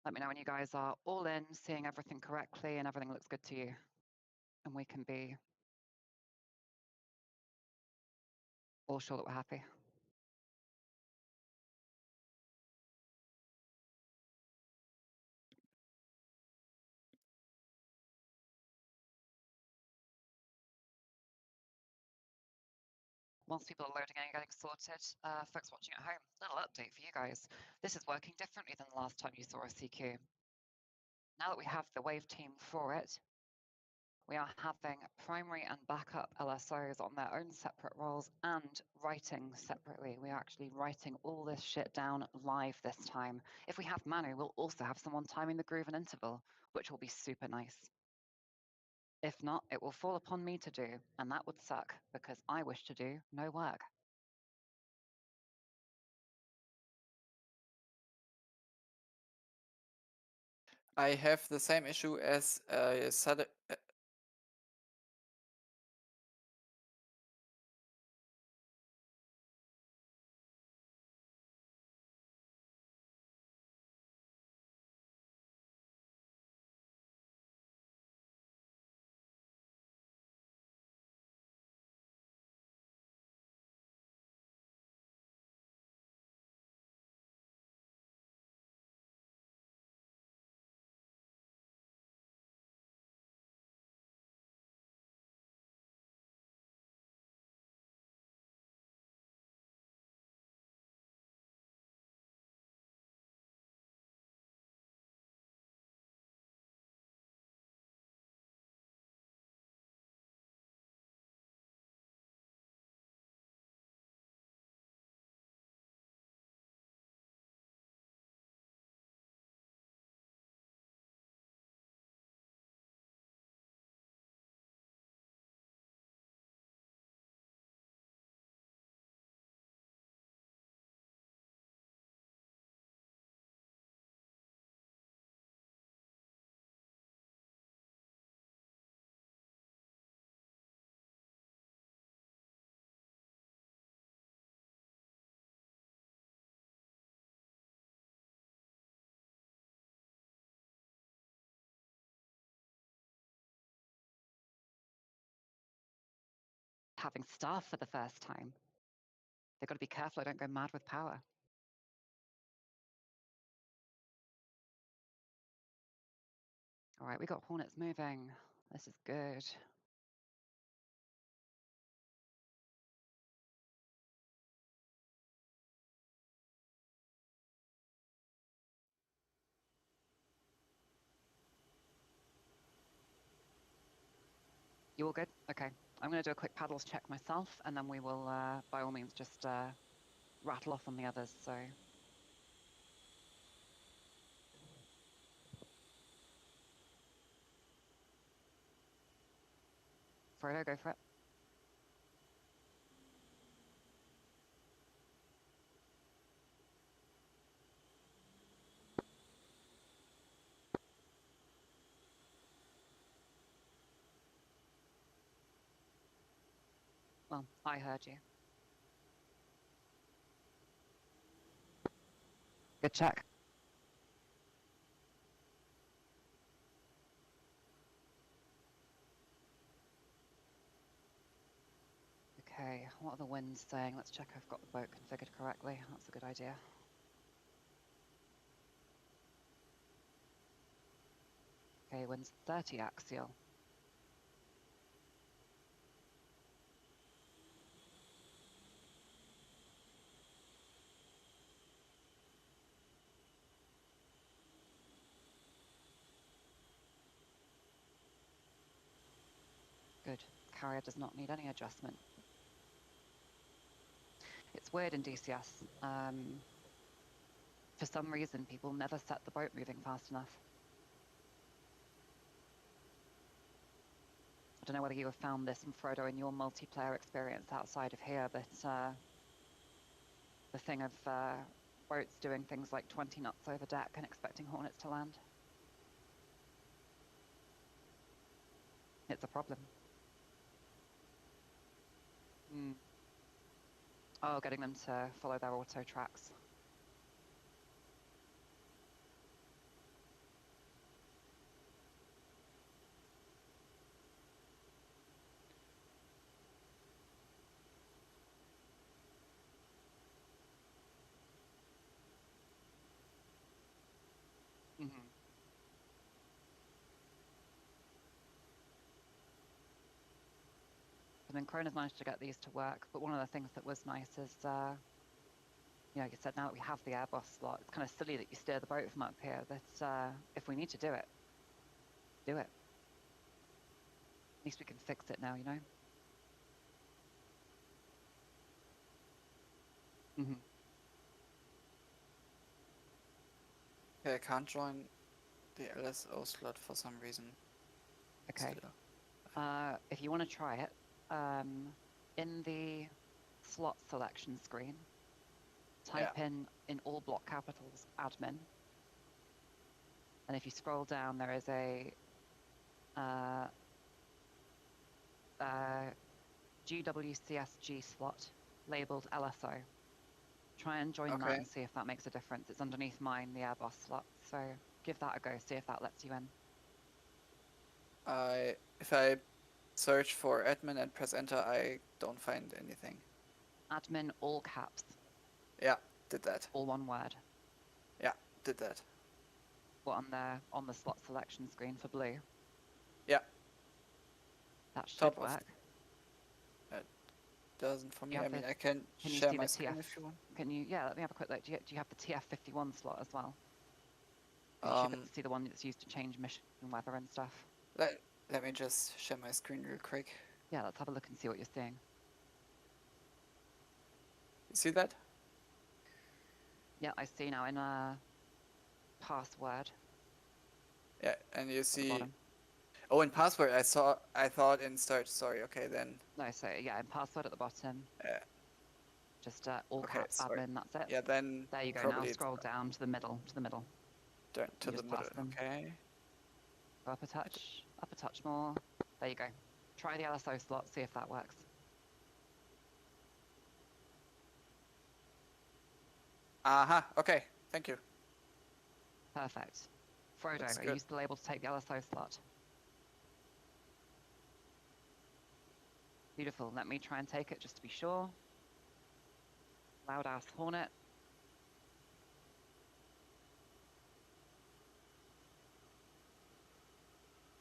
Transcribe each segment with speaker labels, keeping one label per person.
Speaker 1: Let me know when you guys are all in, seeing everything correctly and everything looks good to you. And we can be all sure that we're happy. Whilst people are loading and getting sorted, folks watching at home, little update for you guys. This is working differently than the last time you saw a CQ. Now that we have the wave team for it, we are having primary and backup LSOs on their own separate roles and writing separately. We are actually writing all this shit down live this time. If we have Manu, we'll also have someone timing the groove and interval, which will be super nice. If not, it will fall upon me to do, and that would suck because I wish to do no work.
Speaker 2: I have the same issue as
Speaker 1: Having staff for the first time. They've got to be careful I don't go mad with power. All right, we got Hornets moving. This is good. You all good? Okay. I'm going to do a quick paddles check myself, and then we will, by all means, just rattle off on the others. So, Frodo, go for it. Well, I heard you. Good check. Okay, what are the winds saying? Let's check I've got the boat configured correctly. That's a good idea. Okay, winds 30 axial. Good. Carrier does not need any adjustment. It's weird in DCS. For some reason, people never set the boat moving fast enough. I don't know whether you have found this, Frodo, in your multiplayer experience outside of here, but the thing of boats doing things like 20 knots over deck and expecting Hornets to land. It's a problem. Oh, getting them to follow their auto tracks. mean, Krona's managed to get these to work, but one of the things that was nice is, you know, like I said, now that we have the air boss slot, it's kind of silly that you steer the boat from up here, that if we need to do it, do it. At least we can fix it now, you know? Mm-hmm.
Speaker 2: Okay, I can't join the LSO slot for some reason.
Speaker 1: Okay.
Speaker 2: Still.
Speaker 1: If you want to try it, in the slot selection screen, type in all block capitals admin, and if you scroll down, there is a GWCSG slot labeled LSO. Try and join that and see if that makes a difference. It's underneath mine, the Airboss slot. So give that a go, see if that lets you in.
Speaker 2: If I search for admin and press enter, I don't find anything.
Speaker 1: Admin, all caps.
Speaker 2: Yeah, did that.
Speaker 1: All one word.
Speaker 2: Yeah, did that.
Speaker 1: What, on the slot selection screen for blue?
Speaker 2: Yeah.
Speaker 1: That should
Speaker 2: Top
Speaker 1: work.
Speaker 2: It doesn't for me. I mean, I
Speaker 1: can
Speaker 2: share
Speaker 1: you
Speaker 2: my
Speaker 1: see
Speaker 2: screen
Speaker 1: the TF?
Speaker 2: if you want.
Speaker 1: Can you? Yeah, let me have a quick look. Do you have the TF51 slot as well? You should be able to see the one that's used to change mission weather and stuff.
Speaker 2: Let me just share my screen real quick.
Speaker 1: Yeah, let's have a look and see what you're seeing.
Speaker 2: You see that?
Speaker 1: Yeah, I see now in password.
Speaker 2: Yeah, and you see.
Speaker 1: Bottom.
Speaker 2: Oh, in password, I thought in search. Sorry. Okay, then.
Speaker 1: No, so yeah, in password at the bottom. Just all caps admin. That's it.
Speaker 2: Yeah, then.
Speaker 1: There you go. Now scroll down to the middle. To the middle.
Speaker 2: To the middle. Okay.
Speaker 1: Go up a touch more. There you go. Try the LSO slot. See if that works.
Speaker 2: Okay. Thank you.
Speaker 1: Perfect. Frodo, are you still able to take the LSO slot? Beautiful. Let me try and take it just to be sure. Loud ass Hornet.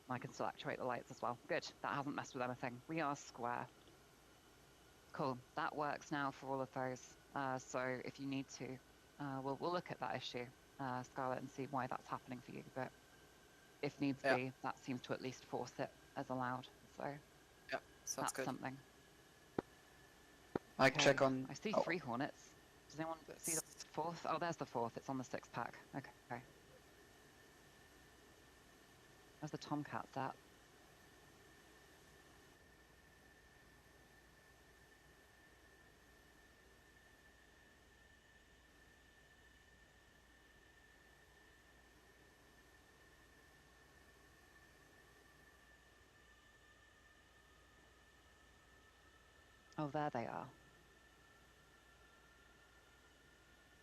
Speaker 1: I can still actuate the lights as well. Good. That hasn't messed with anything. We are square. Cool. That works now for all of those. So if you need to, we'll look at that issue, Scarlett, and see why that's happening for you. But if needs be, that seems to at least force it as allowed. So
Speaker 2: yeah, sounds good.
Speaker 1: Something.
Speaker 2: Mic check on.
Speaker 1: I see 3 Hornets. Does anyone see the 4th? Oh, there's the 4th. It's on the 6-pack. Okay. Where's the Tomcats at? Oh, there they are.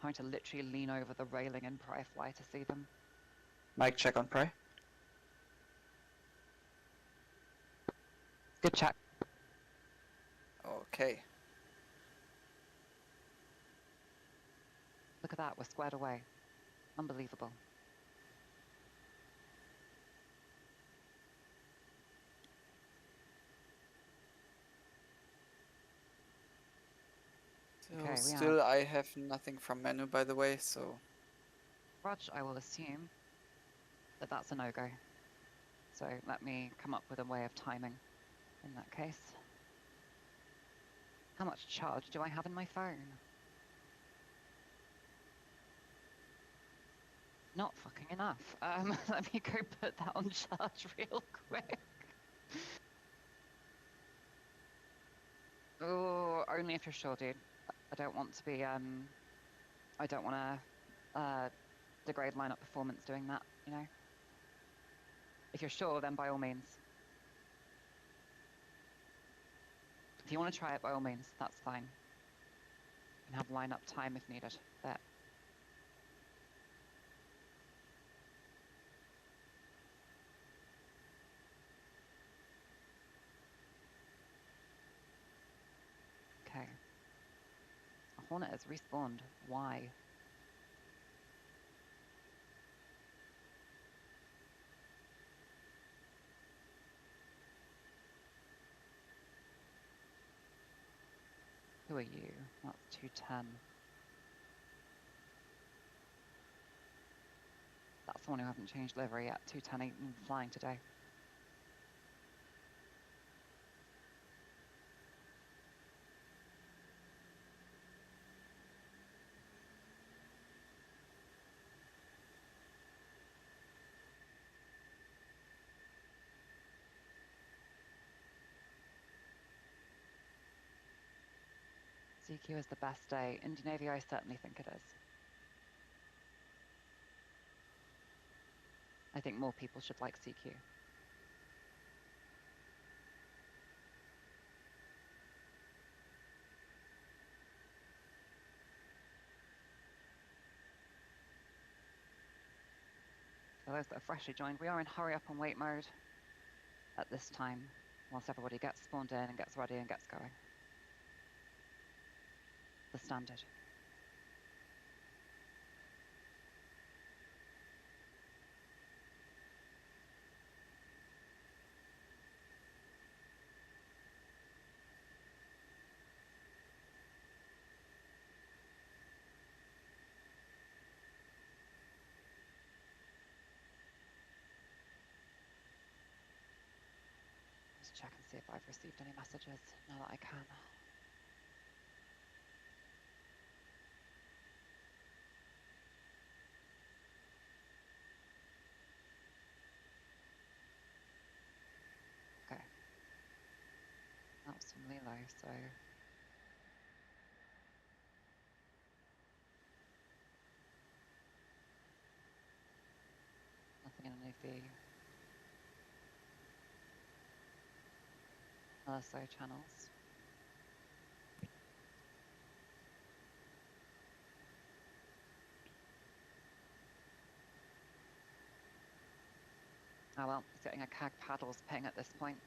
Speaker 1: Trying to literally lean over the railing in Pry Fly to see them.
Speaker 2: Mic check on Pry.
Speaker 1: Good check.
Speaker 2: Okay.
Speaker 1: Look at that, we're squared away. Unbelievable.
Speaker 2: So still I have nothing from menu, by the way, so...
Speaker 1: Raj, I will assume that that's a no-go. So let me come up with a way of timing in that case. How much charge do I have in my phone? Not fucking enough. Let me go put that on charge real quick. Oh, only if you're sure, dude. I don't want to be, I don't want to degrade lineup performance doing that, you know? If you're sure, then by all means. If you want to try it, by all means, that's fine. You can have lineup time if needed, but... Okay. A Hornet has respawned. Why? Who are you? That's 210. That's the one who hasn't changed livery yet. 210 ain't even flying today. CQ is the best day. Indian Navy, I certainly think it is. I think more people should like CQ. For those that are freshly joined, we are in hurry up and wait mode at this time, whilst everybody gets spawned in and gets ready and gets going. The standard. Just check and see if I've received any messages now that I can. Okay. That was from Lilo, so nothing in a new fee. LSO channels. Oh well, it's getting a CAG paddles ping at this point.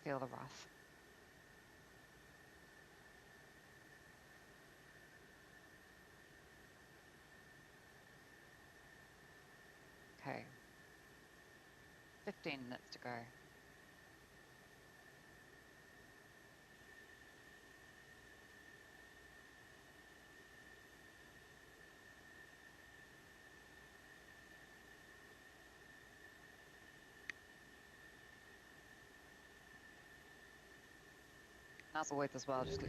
Speaker 1: Feel the wrath. Okay. 15 minutes to go. As always as well, just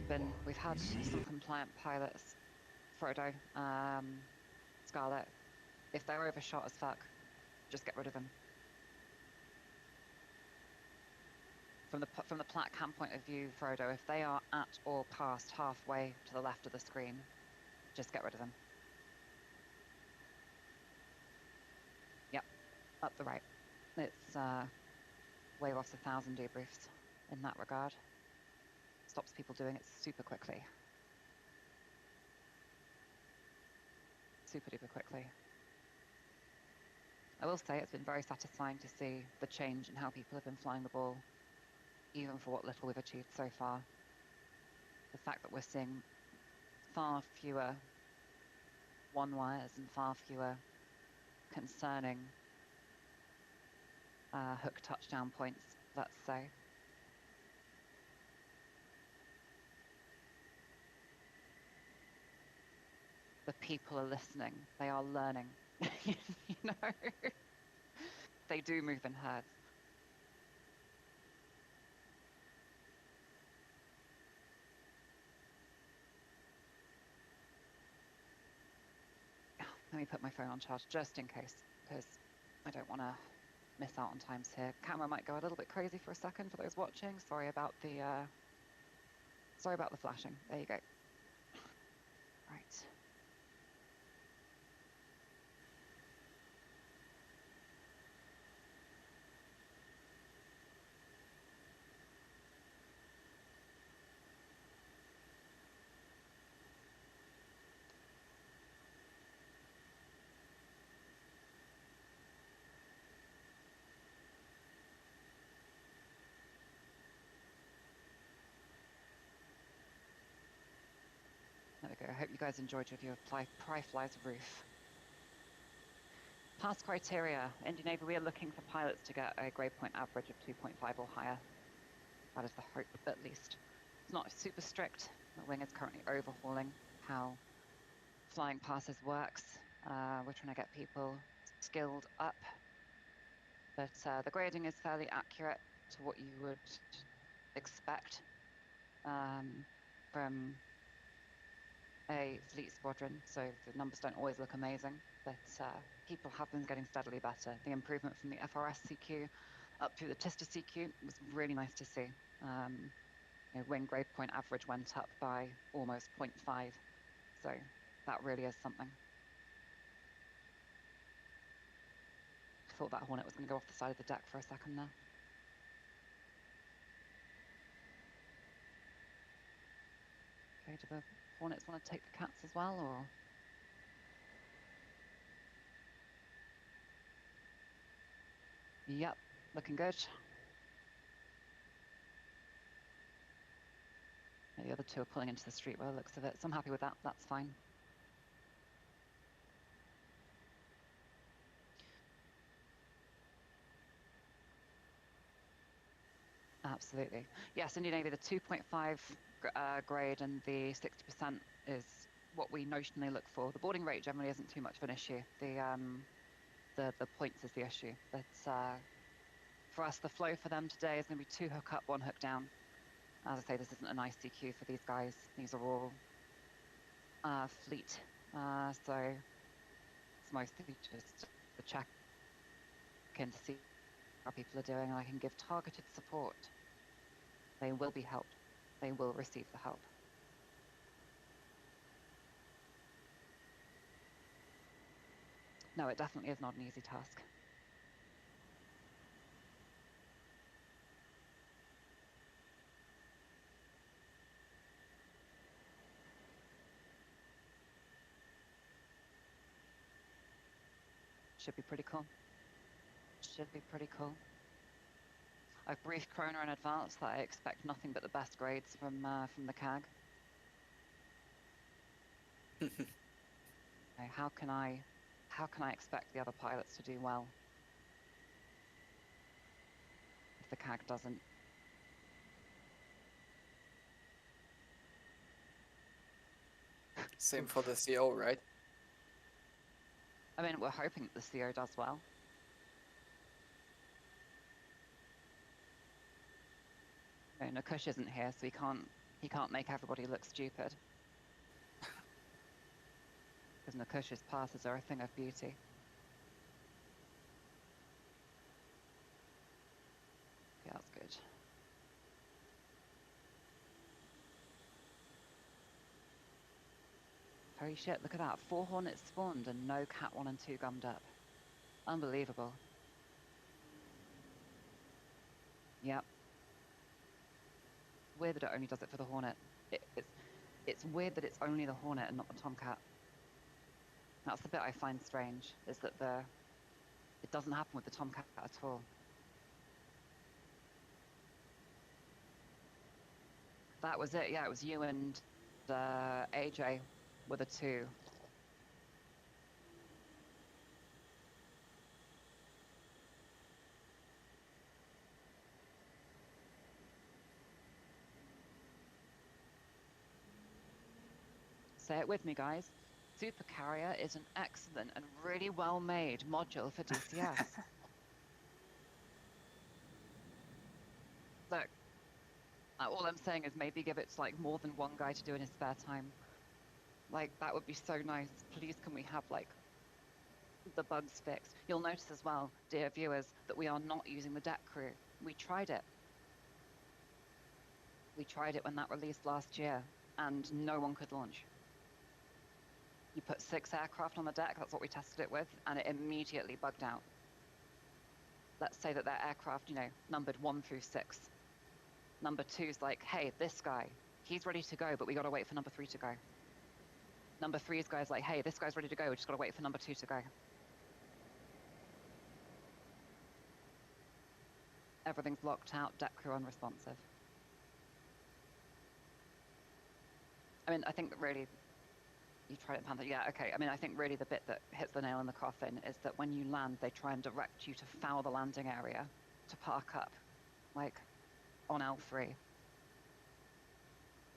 Speaker 1: we've had some compliant pilots, Frodo, Scarlet. If they're overshot as fuck, just get rid of them. From the plat cam point of view, Frodo, if they are at or past halfway to the left of the screen, just get rid of them. Yep, up the right. It's wave off 1,000 debriefs in that regard. Stops people doing it super quickly. Super duper quickly. I will say it's been very satisfying to see the change in how people have been flying the ball, even for what little we've achieved so far. The fact that we're seeing far fewer one wires and far fewer concerning hook touchdown points, let's say. The people are listening. They are learning. You know, they do move in herds. Let me put my phone on charge just in case, because I don't want to miss out on times here. Camera might go a little bit crazy for a second for those watching. Sorry about the flashing. There you go. Right. There we go. I hope you guys enjoyed your view of Pryfly's roof. Pass criteria. Indian Navy, we are looking for pilots to get a grade point average of 2.5 or higher. That is the hope, at least. It's not super strict. The wing is currently overhauling how flying passes works. We're trying to get people skilled up. But the grading is fairly accurate to what you would expect from a fleet squadron. So the numbers don't always look amazing, but people have been getting steadily better. The improvement from the FRS CQ up through the Tista CQ was really nice to see. Wing grade point average went up by almost 0.5. So that really is something. I thought that Hornet was going to go off the side of the deck for a second there. Okay, do the Hornets want to take the cats as well, or? Yep, looking good. Yeah, the other two are pulling into the street by the looks of it, so I'm happy with that. That's fine. Absolutely. Yes, Indian Navy, the 2.5 grade and the 60% is what we notionally look for. The boarding rate generally isn't too much of an issue. The points is the issue. But for us, the flow for them today is going to be 2 hook up, 1 hook down. As I say, this isn't an ICQ for these guys. These are all fleet. So it's mostly just a check in to see how people are doing, and I can give targeted support. They will be helped. They will receive the help. No, it definitely is not an easy task. Should be pretty cool. Should be pretty cool. I've briefed Krona in advance that I expect nothing but the best grades from the CAG. How can I expect the other pilots to do well if the CAG doesn't?
Speaker 2: Same for the CO, right?
Speaker 1: I mean, we're hoping that the CO does well. Nakush isn't here, so he can't make everybody look stupid. Because Nakush's passes are a thing of beauty. Yeah, that's good. Holy shit, look at that. 4 Hornets spawned and no Cat 1 and 2 gummed up. Unbelievable. Yep. Weird that it only does it for the Hornet. It's weird that it's only the Hornet and not the Tomcat. That's the bit I find strange, is that it doesn't happen with the Tomcat at all. That was it, yeah, it was you and AJ were the 2. Say it with me, guys. Super Carrier is an excellent and really well-made module for DCS. Look, all I'm saying is maybe give it to like more than one guy to do in his spare time. Like, that would be so nice. Please, can we have like the bugs fixed? You'll notice as well, dear viewers, that we are not using the deck crew. We tried it. We tried it when that released last year, and no one could launch. You put 6 aircraft on the deck, that's what we tested it with, and it immediately bugged out. Let's say that their aircraft, numbered 1 through 6. Number 2's like, hey, this guy, he's ready to go, but we gotta wait for number 3 to go. Number 3's guy's like, hey, this guy's ready to go, we just gotta wait for number 2 to go. Everything's locked out, deck crew unresponsive. I mean, I think that really You tried it, Panther. Yeah, okay. I mean, I think really the bit that hits the nail in the coffin is that when you land, they try and direct you to foul the landing area to park up, like on L3.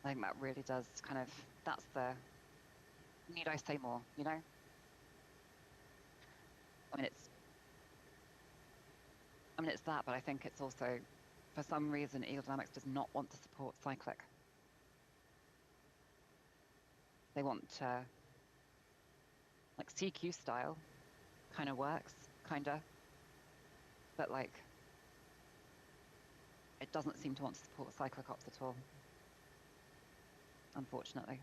Speaker 1: I think that really does kind of, that's the, need I say more, you know? I mean, it's that, but I think it's also, for some reason, Aerodynamics does not want to support cyclic. They want, like CQ style kind of works, kinda, but like, it doesn't seem to want to support cyclic ops at all, unfortunately.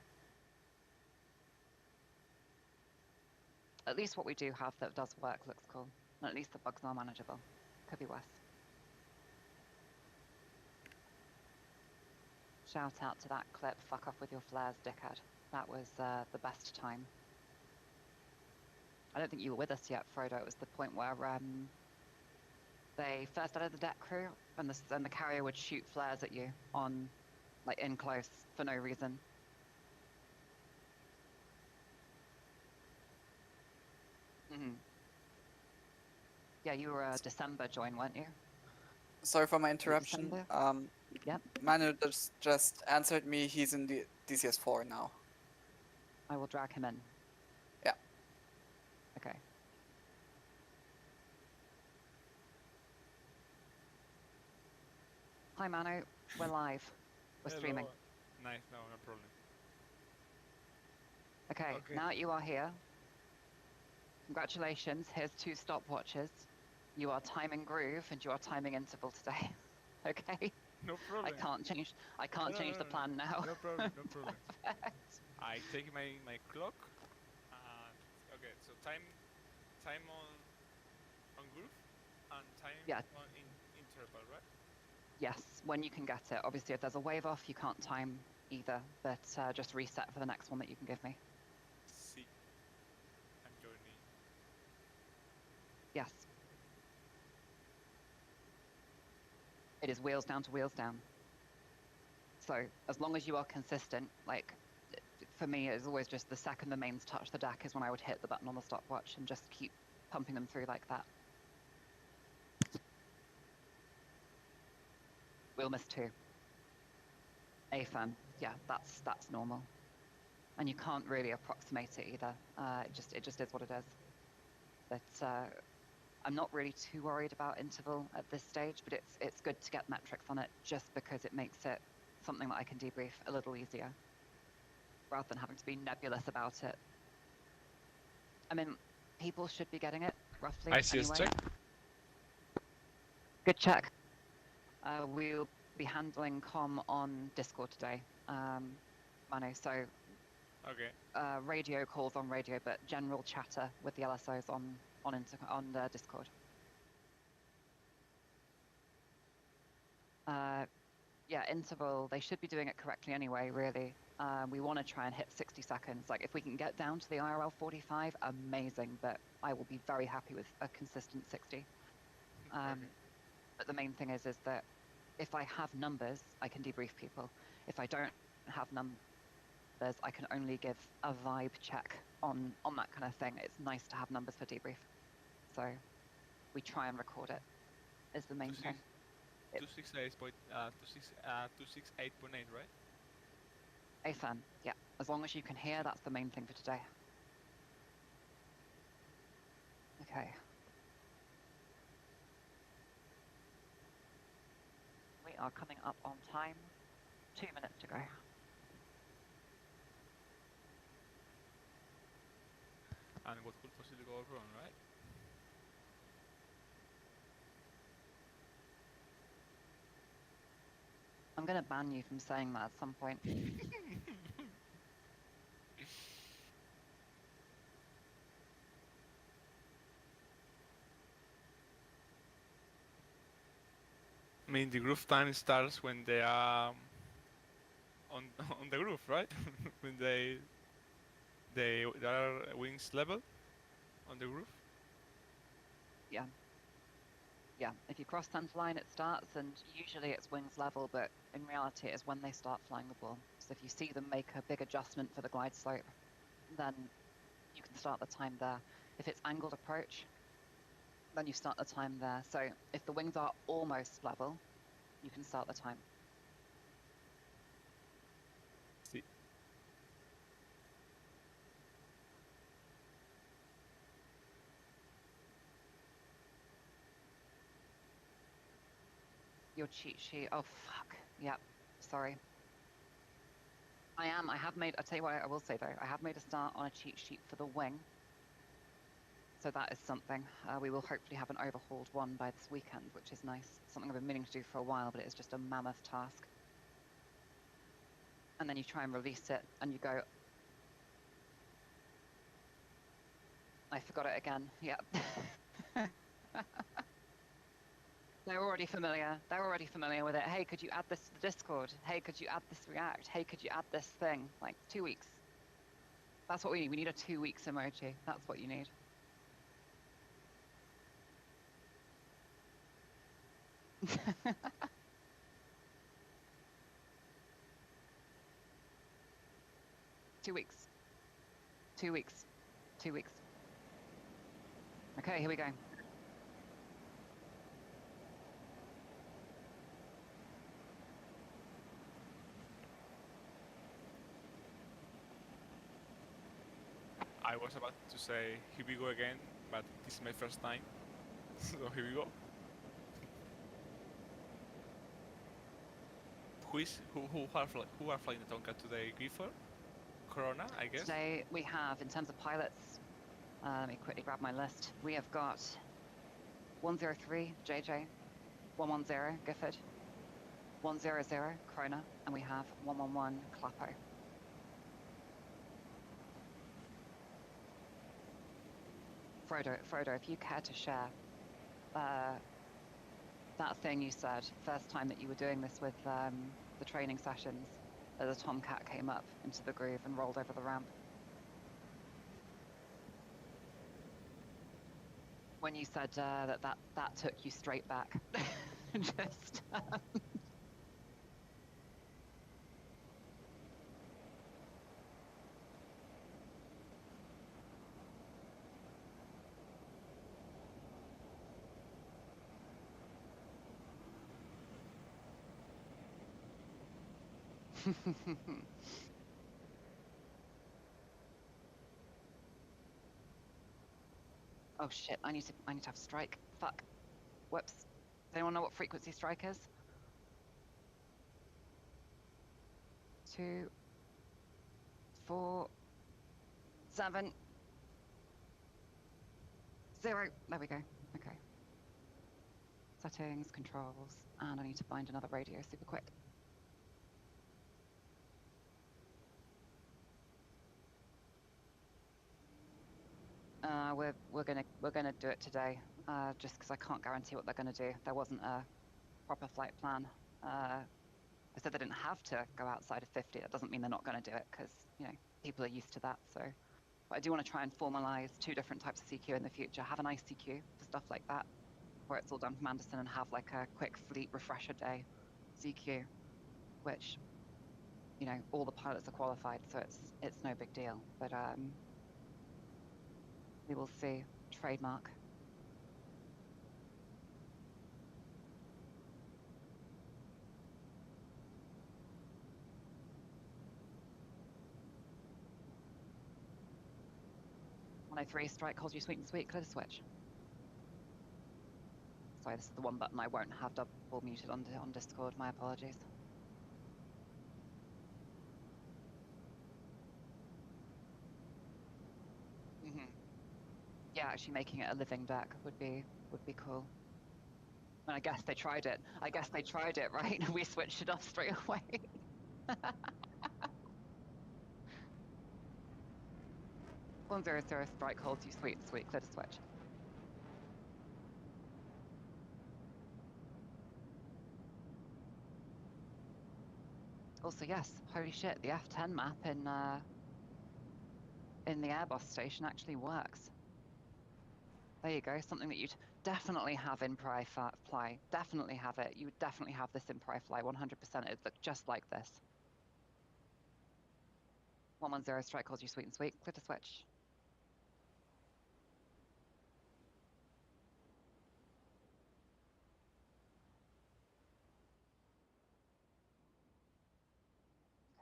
Speaker 1: At least what we do have that does work looks cool. And at least the bugs are manageable. Could be worse. Shout out to that clip, fuck off with your flares, dickhead. That was the best time. I don't think you were with us yet, Frodo. It was the point where they first added the deck crew and the carrier would shoot flares at you on, like, in close for no reason. Yeah, you were a December join, weren't you?
Speaker 2: Sorry for my interruption.
Speaker 1: Yep.
Speaker 2: Manu just answered me. He's in the DCS4 now.
Speaker 1: I will drag him in.
Speaker 2: Yeah.
Speaker 1: Okay. Hi, Manu. We're live. We're streaming.
Speaker 3: Nice. No problem.
Speaker 1: Okay, now you are here. Congratulations. Here's 2 stopwatches. You are timing groove and you are timing interval today. Okay.
Speaker 3: No problem.
Speaker 1: I can't change the plan now.
Speaker 3: No problem. No problem. I take my clock. Okay, so time on groove and time on interval, right?
Speaker 1: Yes, when you can get it. Obviously, if there's a wave off, you can't time either, but just reset for the next one that you can give me.
Speaker 3: See. I'm joining.
Speaker 1: Yes. It is wheels down to wheels down. So as long as you are consistent, like for me, it's always just the second the mains touch the deck is when I would hit the button on the stopwatch and just keep pumping them through like that. We'll miss 2. AFAN, yeah, that's normal. And you can't really approximate it either. It just is what it is. But I'm not really too worried about interval at this stage, but it's good to get metrics on it just because it makes it something that I can debrief a little easier rather than having to be nebulous about it. I mean, people should be getting it roughly anyway.
Speaker 3: Check.
Speaker 1: Good check. We'll be handling comm on Discord today, Manu. So
Speaker 3: okay.
Speaker 1: Radio calls on radio, but general chatter with the LSOs on Discord. Yeah, interval, they should be doing it correctly anyway, really. We want to try and hit 60 seconds. Like, if we can get down to the IRL 45, amazing, but I will be very happy with a consistent 60.
Speaker 3: Okay.
Speaker 1: But the main thing is that if I have numbers, I can debrief people. If I don't have numbers, I can only give a vibe check on that kind of thing. It's nice to have numbers for debrief. So we try and record it is the main thing.
Speaker 3: 268.8, right?
Speaker 1: AFAN, yeah. As long as you can hear, that's the main thing for today. Okay. We are coming up on time. 2 minutes to go.
Speaker 3: And what could possibly go wrong, right?
Speaker 1: I'm going to ban you from saying that at some point.
Speaker 3: I mean, the groove time starts when they are on the groove, right? When they are wings level on the groove.
Speaker 1: Yeah. Yeah, if you cross center line, it starts, and usually it's wings level, but in reality, it is when they start flying the ball. So if you see them make a big adjustment for the glide slope, then you can start the time there. If it's angled approach, then you start the time there. So if the wings are almost level, you can start the time.
Speaker 3: See.
Speaker 1: Your cheat sheet. Oh, fuck. Yep. Sorry. I have made, I'll tell you what I will say though, I have made a start on a cheat sheet for the wing. So that is something. We will hopefully have an overhauled one by this weekend, which is nice. Something I've been meaning to do for a while, but it is just a mammoth task. And then you try and release it and you go, I forgot it again. Yep. They're already familiar. They're already familiar with it. Hey, could you add this to the Discord? Hey, could you add this React? Hey, could you add this thing? Like 2 weeks. That's what we need. We need a 2 weeks emoji. That's what you need. Two weeks. 2 weeks. 2 weeks. Okay, here we go.
Speaker 3: I was about to say, here we go again, but this is my first time. So here we go. Who are flying the Tonka today? Griffer? Corona, I guess?
Speaker 1: Today we have, in terms of pilots, let me quickly grab my list. We have got 103 JJ, 110 Gifford, 100 Krona, and we have 111 Clappo. Frodo, if you care to share that thing you said first time that you were doing this with the training sessions, that the Tomcat came up into the groove and rolled over the ramp. When you said that took you straight back. Just oh shit, I need to have strike. Fuck. Whoops. Does anyone know what frequency strike is? 2, 4, 7, 0. There we go. Okay. Settings, controls, and I need to find another radio super quick. We're gonna do it today, just because I can't guarantee what they're gonna do. There wasn't a proper flight plan. I said they didn't have to go outside of 50. That doesn't mean they're not going to do it, because people are used to that. So, but I do want to try and formalize 2 different types of CQ in the future. Have an ICQ for stuff like that, where it's all done from Anderson, and have like a quick fleet refresher day CQ, which all the pilots are qualified, so it's no big deal. But we will see. Trademark. When I 3 strike calls you sweet and sweet, clear the switch. Sorry, this is the one button I won't have double muted on Discord. My apologies. Yeah, actually making it a living deck would be cool. And I guess they tried it. Right? We switched it off straight away. 100 strike holds you sweet, clear the switch. Also, yes, holy shit, the F10 map in the Airbus station actually works. There you go, something that you'd definitely have in Fly. Definitely have it. You would definitely have this in Fly, 100%. It'd look just like this. 110, strike calls you sweet and sweet. Clear to switch.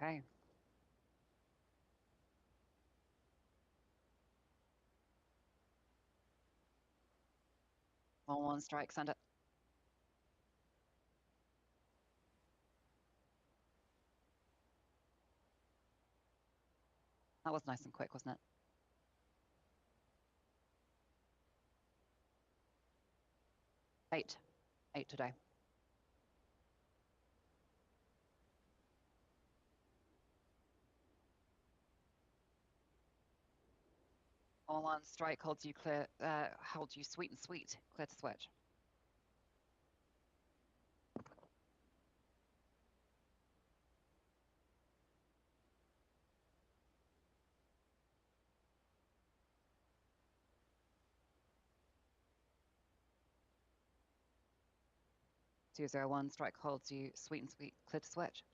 Speaker 1: Okay. 1-1 strike, send it. That was nice and quick, wasn't it? 8. 8 today. All on strike holds you clear, holds you sweet and sweet. Clear to switch. Two zero one strike holds you sweet and sweet. Clear to switch.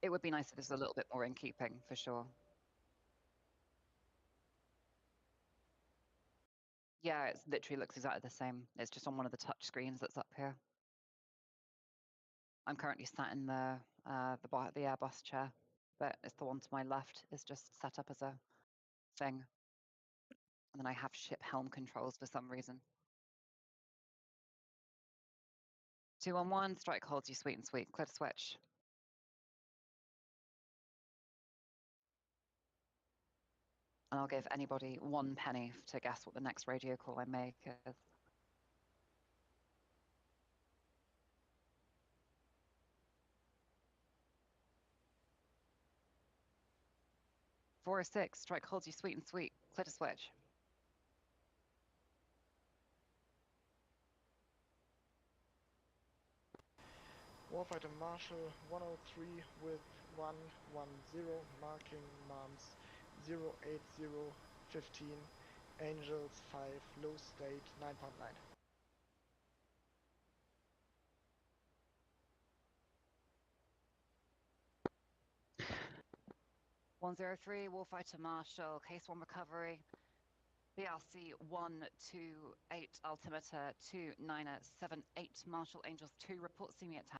Speaker 1: It would be nice if this was a little bit more in keeping, for sure. Yeah, it literally looks exactly the same. It's just on one of the touch screens that's up here. I'm currently sat in the Airbus chair, but it's the one to my left is just set up as a thing. And then I have ship helm controls for some reason. 2-1-1, strike holds you sweet and sweet. Clear to switch. And I'll give anybody 1 penny to guess what the next radio call I make is. 406, strike holds you sweet and sweet. Clear to switch.
Speaker 4: Warfighter Marshal 103 with 110, marking MAMS 08015, Angels 5, low state 9.9.
Speaker 1: 103, Warfighter Marshal, case 1 recovery. BRC 128, altimeter 2978, Marshal Angels 2, report see me at 10.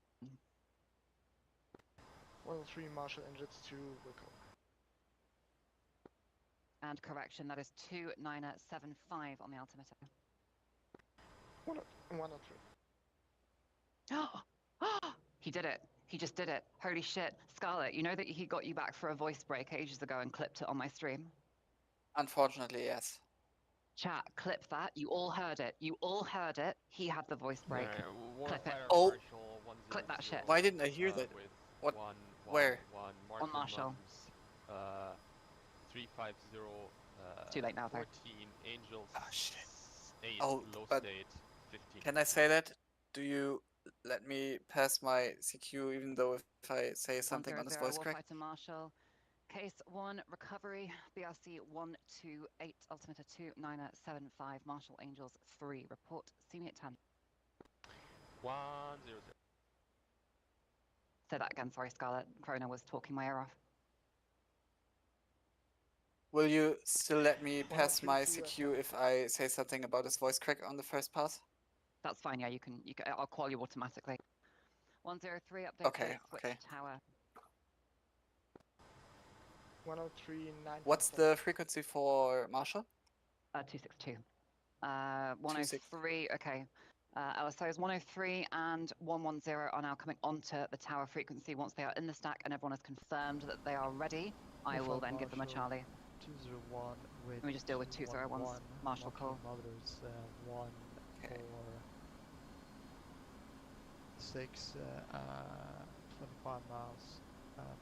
Speaker 4: 103 Marshal Angels 2 will call.
Speaker 1: And correction, that is 2975 on the altimeter.
Speaker 4: 103.
Speaker 1: He did it. He just did it. Holy shit. Scarlett, you know that he got you back for a voice break ages ago and clipped it on my stream?
Speaker 2: Unfortunately, yes.
Speaker 1: Chat, clip that. You all heard it. You all heard it. He had the voice break. Clip it.
Speaker 2: Oh.
Speaker 1: Clip that shit.
Speaker 2: Why didn't I hear that? What? Where?
Speaker 1: On Marshall.
Speaker 5: 350.
Speaker 1: It's too late now, though.
Speaker 5: 14 Angels.
Speaker 2: Oh, shit.
Speaker 5: 8
Speaker 2: Oh,
Speaker 5: low
Speaker 2: but
Speaker 5: state 15.
Speaker 2: Can I say that? Do you let me pass my CQ even though if I say something on this
Speaker 1: 100,
Speaker 2: voice crack?
Speaker 1: Warfighter Marshal. Case 1, recovery. BRC 128, altimeter 2975, Marshal Angels 3, report. See me at 10.
Speaker 5: 100.
Speaker 1: Say that again, sorry, Scarlett. Krona was talking my ear off.
Speaker 2: Will you still let me pass
Speaker 4: 103
Speaker 2: my
Speaker 4: to
Speaker 2: CQ if I say something about this voice crack on the first pass?
Speaker 1: That's fine, yeah, you can I'll call you automatically. 103, update
Speaker 2: Okay,
Speaker 1: switch
Speaker 2: okay.
Speaker 1: tower.
Speaker 4: 103 9.
Speaker 2: What's the frequency for Marshall?
Speaker 1: 262. 103, okay. LSOs 103 and 110 are now coming onto the tower frequency. Once they are in the stack and everyone has confirmed that they are ready, I will then give them a Charlie.
Speaker 6: 201 with
Speaker 1: Let me just deal with 201's Marshall call.
Speaker 6: Mothers 1
Speaker 2: Okay.
Speaker 6: 4 6 25 miles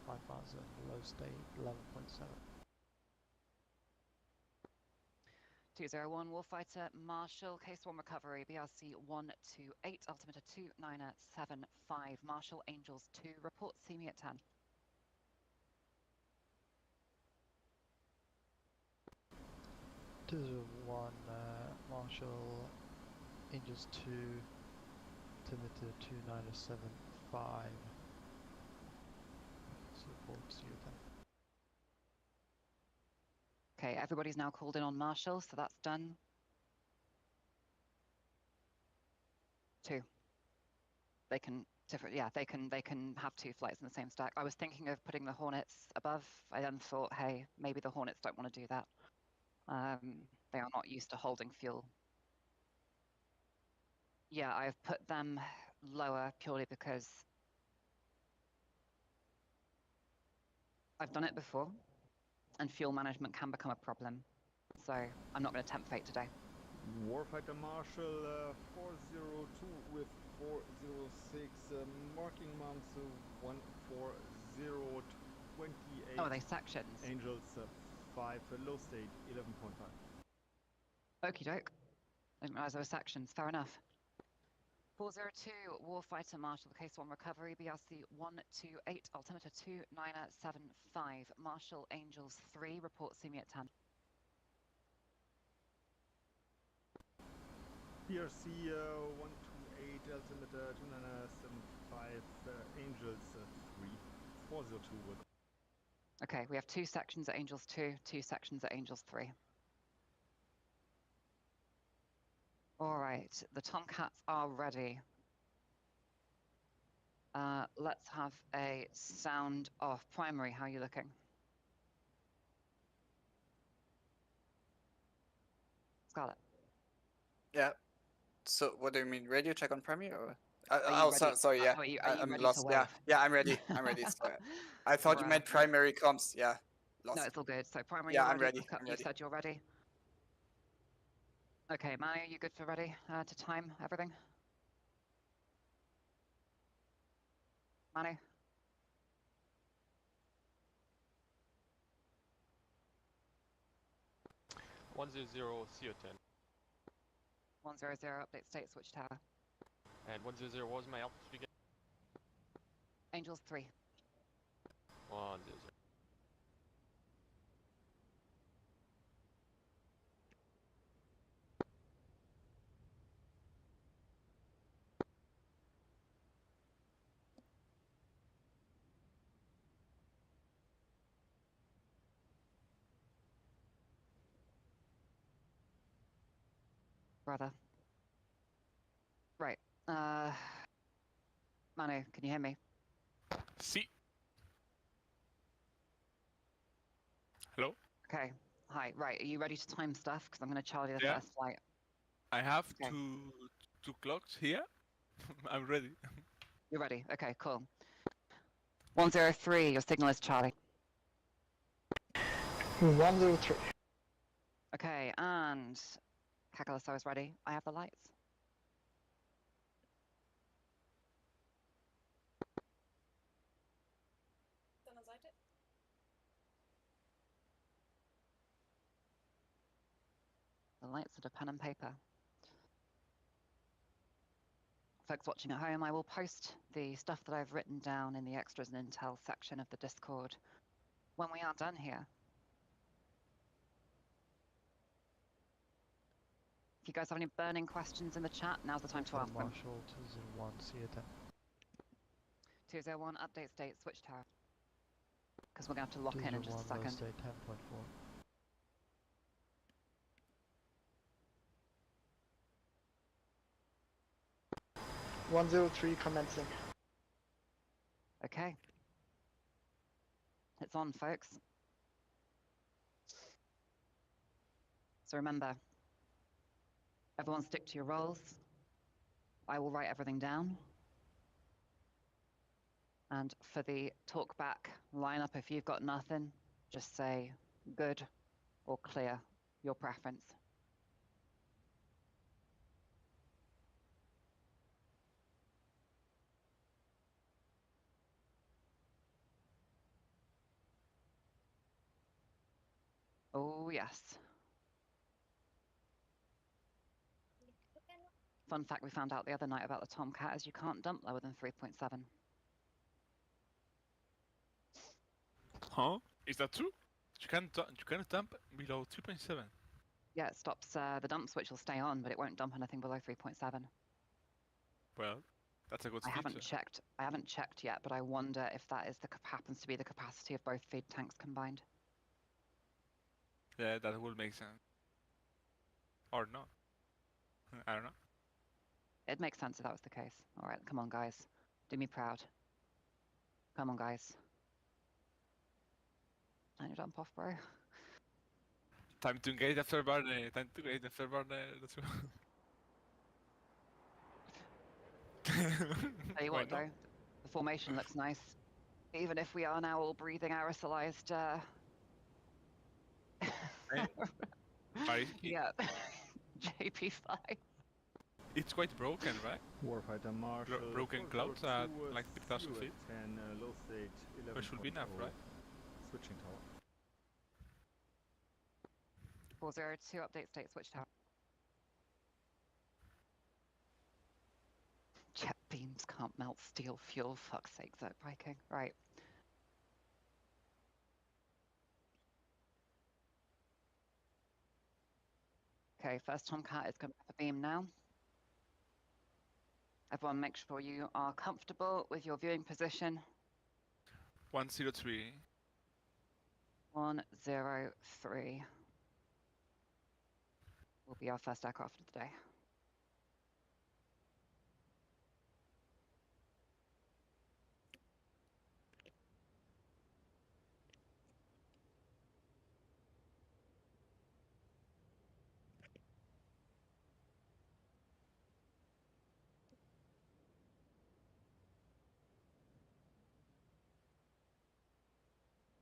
Speaker 6: 5000 low state 11.7.
Speaker 1: 201 Warfighter Marshall, case 1 recovery, BRC 128, altimeter 2975, Marshall Angels 2, report, see me at 10.
Speaker 6: One Marshall Angels 2 altimeter 2975 support you then.
Speaker 1: Okay, everybody's now called in on Marshall, so that's done. 2. They can they can have 2 flights in the same stack. I was thinking of putting the Hornets above. I then thought, hey, maybe the Hornets don't want to do that. They are not used to holding fuel. Yeah, I've put them lower purely because I've done it before, and fuel management can become a problem. So I'm not going to tempt fate today.
Speaker 7: Warfighter Marshal 402 with 406, marking months 14028.
Speaker 1: Oh, are they sections?
Speaker 7: Angels 5, low state 11.5.
Speaker 1: Okie doke. I didn't realize there were sections. Fair enough. 402, Warfighter Marshal, Case 1 Recovery, BRC 128, Altimeter 2975, Marshal Angels 3, report, see me at 10.
Speaker 7: PRC 128, altimeter 2975, Angels 3, 402 with.
Speaker 1: Okay, we have 2 sections at Angels 2, 2 sections at Angels 3. All right, the Tomcats are ready. Let's have a sound off. Primary, how are you looking? Scarlett.
Speaker 2: Yeah. So what do you mean? Radio check on Premiere? Or?
Speaker 1: Are you ready?
Speaker 2: Sorry. Yeah,
Speaker 1: Are you
Speaker 2: I'm
Speaker 1: ready
Speaker 2: lost.
Speaker 1: to
Speaker 2: Yeah,
Speaker 1: wave?
Speaker 2: yeah, I'm ready. I'm ready. Sorry. I thought you
Speaker 1: Bruh.
Speaker 2: meant primary comms. Yeah, lost.
Speaker 1: No, it's all good. So primary,
Speaker 2: Yeah,
Speaker 1: you're
Speaker 2: I'm ready.
Speaker 1: Backup,
Speaker 2: I'm
Speaker 1: you
Speaker 2: ready.
Speaker 1: said you're ready. Okay, Manu, you good for ready to time everything? Manu?
Speaker 5: CO10.
Speaker 1: 100, update state, switch tower.
Speaker 5: And 100, what was my altitude again?
Speaker 1: Angels 3.
Speaker 5: 100.
Speaker 1: Brother. Right. Manu, can you hear me?
Speaker 3: See. Hello?
Speaker 1: Okay. Hi. Right. Are you ready to time stuff? Because I'm going to Charlie the
Speaker 3: Yeah.
Speaker 1: first flight.
Speaker 3: I have
Speaker 1: Okay.
Speaker 3: two clocks here. I'm ready.
Speaker 1: You're ready. Okay, cool. 103, your signal is Charlie.
Speaker 4: 103.
Speaker 1: Okay, and LSO is ready. I have the lights. The lights are to pen and paper. Folks watching at home, I will post the stuff that I've written down in the extras and intel section of the Discord when we are done here. If you guys have any burning questions in the chat, now's the time to ask them.
Speaker 6: Marshal 201, see you then.
Speaker 1: 201, update state, switch tower. Because we're going to have to lock in just a
Speaker 6: 201, low
Speaker 1: second.
Speaker 6: state 10.4.
Speaker 4: 103 commencing.
Speaker 1: Okay. It's on, folks. So remember, everyone stick to your roles. I will write everything down. And for the talkback lineup, if you've got nothing, just say good or clear, your preference. Oh, yes. Fun fact we found out the other night about the Tomcat is you can't dump lower than 3.7.
Speaker 3: Huh? Is that true? You can't dump below 3.7.
Speaker 1: Yeah, it stops the dump switch will stay on, but it won't dump anything below 3.7.
Speaker 3: Well, that's a good
Speaker 1: I
Speaker 3: feature.
Speaker 1: haven't checked yet, but I wonder if that is happens to be the capacity of both feed tanks combined.
Speaker 3: Yeah, that would make sense. Or not. I don't know.
Speaker 1: It makes sense if that was the case. All right, come on, guys. Do me proud. Come on, guys. Turn your dump off, bro.
Speaker 3: Time to engage after Barney. Time to engage after Barney. Let's go.
Speaker 1: Tell you
Speaker 3: Why
Speaker 1: what,
Speaker 3: not?
Speaker 1: though, the formation looks nice. Even if we are now all breathing aerosolized,
Speaker 3: Paris,
Speaker 1: yeah, JP5.
Speaker 3: it's quite broken, right?
Speaker 7: Warfighter Marshall.
Speaker 3: broken
Speaker 7: 402,
Speaker 3: clouds at like 3,000
Speaker 7: Zulu
Speaker 3: feet.
Speaker 7: at 10, low stage 11.
Speaker 3: There should be enough, right?
Speaker 7: Switching tower.
Speaker 1: 402 update state switch tower. Jet beams can't melt steel fuel. Fuck's sake, Zerg Viking. Right. Okay, first Tomcat is coming up the beam now. Everyone make sure you are comfortable with your viewing position.
Speaker 3: 103.
Speaker 1: 103 will be our first aircraft of the day.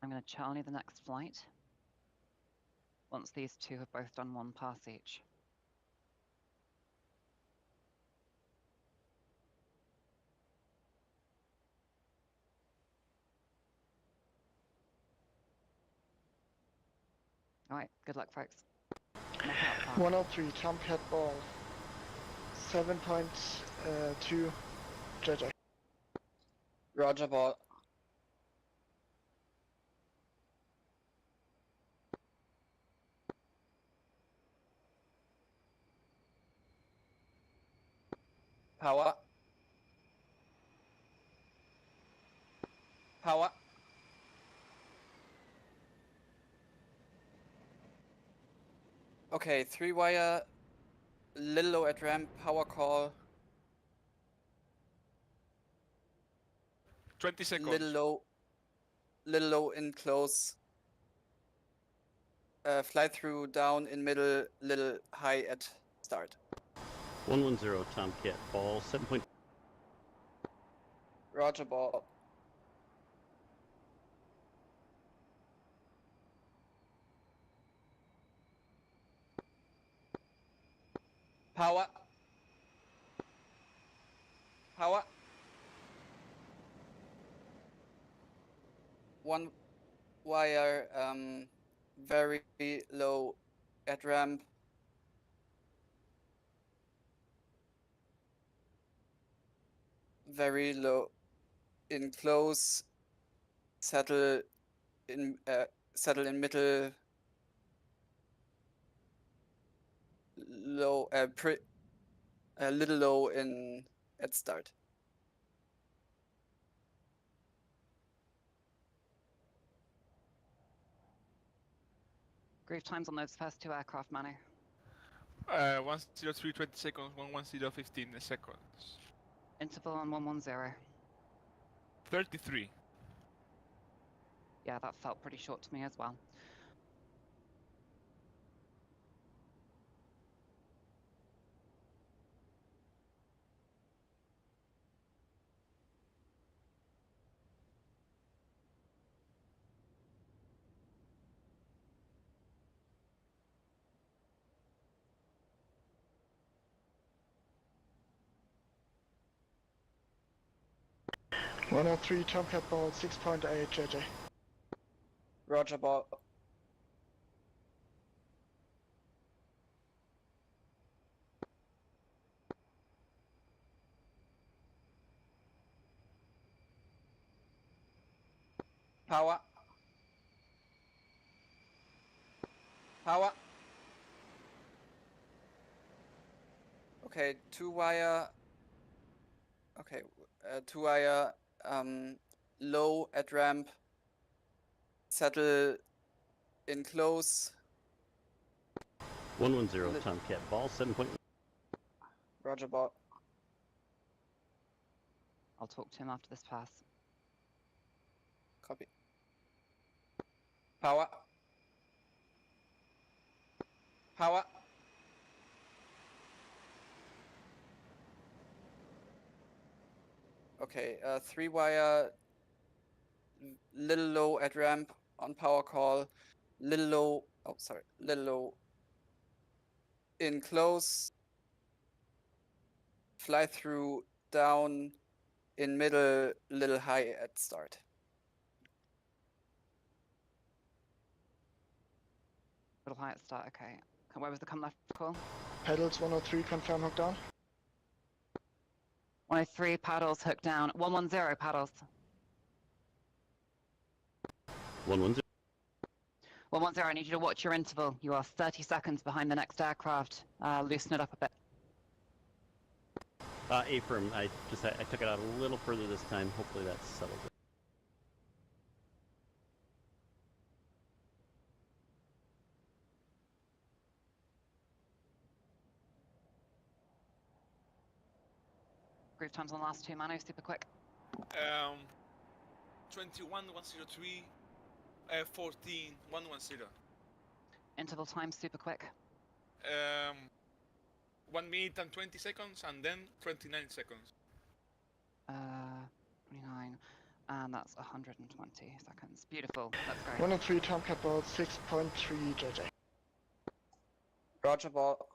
Speaker 1: I'm going to Charlie the next flight once these two have both done one pass each. All right, good luck, folks. Knock out the park.
Speaker 4: 103 Tomcat ball. 7.2 JJ.
Speaker 2: Roger, ball. Power. Power. Okay, 3-wire, little low at ramp, power call,
Speaker 3: 20 seconds.
Speaker 2: little low in close, fly through down in middle, little high at start.
Speaker 8: 110 Tomcat ball 7.
Speaker 2: Roger, ball. Power. Power. 1 wire, very low at ramp. Very low in close. Settle in middle. Low, a little low in at start.
Speaker 1: Groove times on those first two aircraft, Manu.
Speaker 3: 103 20 seconds, 110 15 seconds.
Speaker 1: Interval on 110.
Speaker 3: 33.
Speaker 1: Yeah, that felt pretty short to me as well.
Speaker 4: One oh three Tomcat ball 6.8 JJ.
Speaker 2: Roger, ball. Power. Power. Okay, 2-wire. Okay, 2-wire, low at ramp. Settle in close.
Speaker 8: 110
Speaker 2: Lit-
Speaker 8: Tomcat ball 7.1.
Speaker 2: Roger ball.
Speaker 1: I'll talk to him after this pass.
Speaker 2: Copy. Power. Power. Okay, 3-wire, little low at ramp on power call, little low, oh sorry, little low in close, fly through down in middle, little high at start.
Speaker 1: Little high at start, okay. Where was the come left call?
Speaker 4: Pedals 103, confirm hook down.
Speaker 1: 103, paddles, hook down. 110, paddles.
Speaker 8: 110.
Speaker 1: 110, I need you to watch your interval. You are 30 seconds behind the next aircraft. Loosen it up a bit.
Speaker 8: A-firm, I took it out a little further this time. Hopefully that's settled it.
Speaker 1: Groove times on the last two, Manu, super quick.
Speaker 3: 21, 103, 14, 110.
Speaker 1: Interval time, super quick.
Speaker 3: 1 minute and 20 seconds, and then 29 seconds.
Speaker 1: 29, and that's 120 seconds. Beautiful, that's great.
Speaker 4: 103, Tomcat ball 6.3, JJ.
Speaker 2: Roger ball.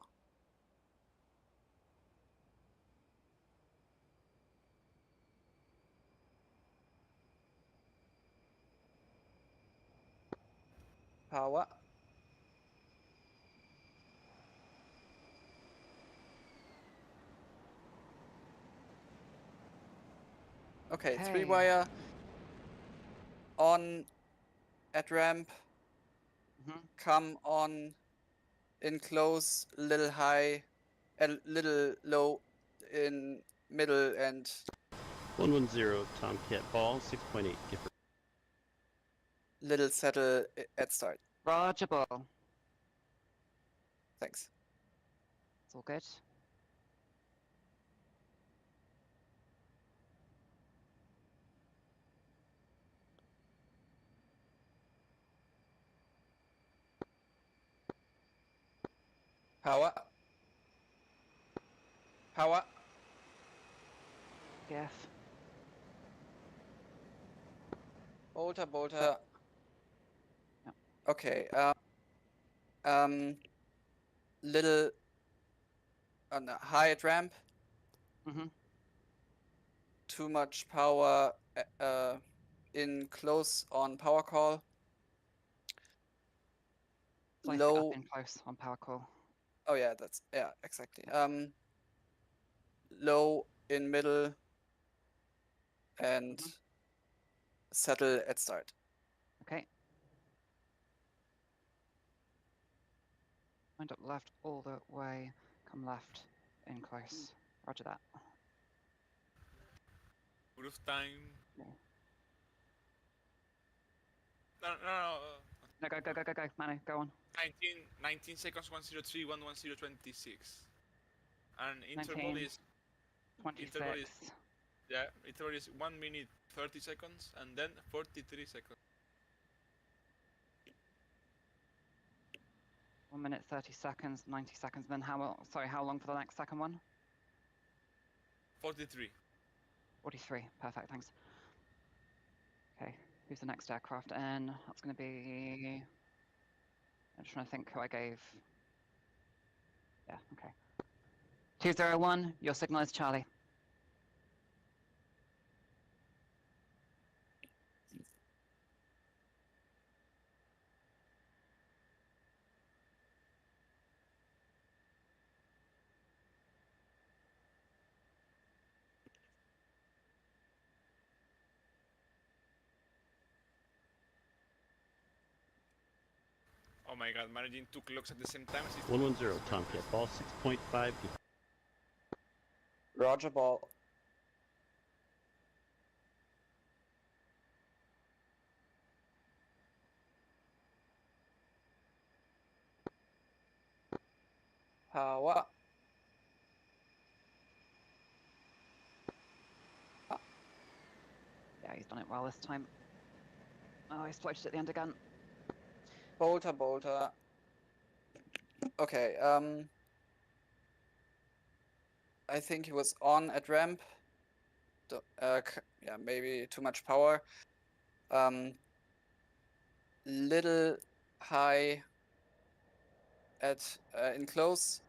Speaker 2: Power. Okay,
Speaker 1: Okay.
Speaker 2: 3-wire on at ramp, come on in close, little high, and little low in middle and
Speaker 8: 110 Tomcat ball 6.8. Giffer.
Speaker 2: little settle at start.
Speaker 1: Roger ball.
Speaker 2: Thanks.
Speaker 1: It's all good.
Speaker 2: Power. Power.
Speaker 1: Yes.
Speaker 2: Bolter, bolter.
Speaker 1: Yep.
Speaker 2: Okay. Little on a high at ramp. Too much power in close on power call.
Speaker 1: Slice it
Speaker 2: Low.
Speaker 1: up in close on power call.
Speaker 2: Oh yeah, that's exactly. Low in middle and settle at start.
Speaker 1: Okay. Wind up left all the way. Come left in close. Roger that.
Speaker 3: Groove time.
Speaker 1: Yeah.
Speaker 3: No.
Speaker 1: No, go, Manu, go on.
Speaker 3: 19 seconds, 103, 110, 26. And interval
Speaker 1: 19,
Speaker 3: is
Speaker 1: 26.
Speaker 3: interval is 1 minute 30 seconds, and then 43 seconds.
Speaker 1: 1 minute 30 seconds, 90 seconds. Then how long for the next second one?
Speaker 3: 43.
Speaker 1: 43. Perfect. Thanks. Okay. Who's the next aircraft in? That's going to be. I'm just trying to think who I gave. Yeah. Okay. 201. Your signal is Charlie.
Speaker 3: Oh my god, managing 2 clocks at the same time.
Speaker 8: 110 Tomcat ball 6.5. Giffer.
Speaker 2: Roger ball. Power.
Speaker 1: Yeah, he's done it well this time. Oh, he's floated at the end again.
Speaker 2: Bolter, bolter. Okay, I think he was on at ramp. Yeah, maybe too much power. Little high at in close.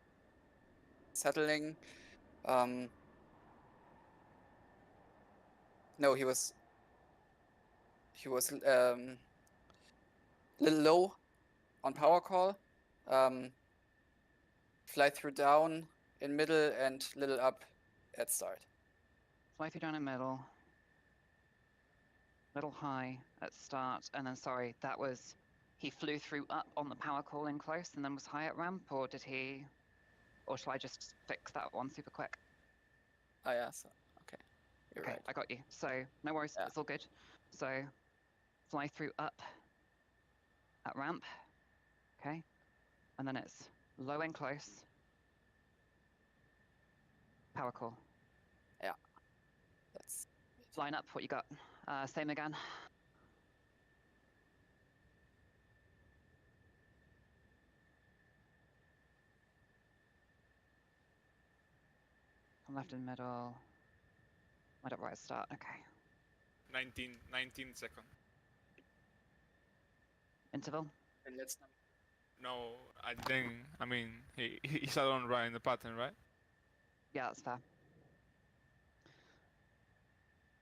Speaker 2: Settling. No, he was little low on power call. Fly through down in middle and little up at start.
Speaker 1: Fly through down in middle. Little high at start, and then sorry, that was he flew through up on the power call in close and then was high at ramp, or did he? Or shall I just fix that one super quick?
Speaker 2: Ah, yeah. So, okay, you're
Speaker 1: Okay,
Speaker 2: right.
Speaker 1: I got you. So no worries,
Speaker 2: Yeah.
Speaker 1: it's all good. So fly through up at ramp. Okay, and then it's low and close. Power call.
Speaker 2: That's
Speaker 1: Line up. What you got? Same again. From left and middle. Might up right at start. Okay.
Speaker 3: 19 seconds.
Speaker 1: Interval.
Speaker 2: and let's
Speaker 3: No, I think. I mean, he's alone right in the pattern, right?
Speaker 1: Yeah, that's fair.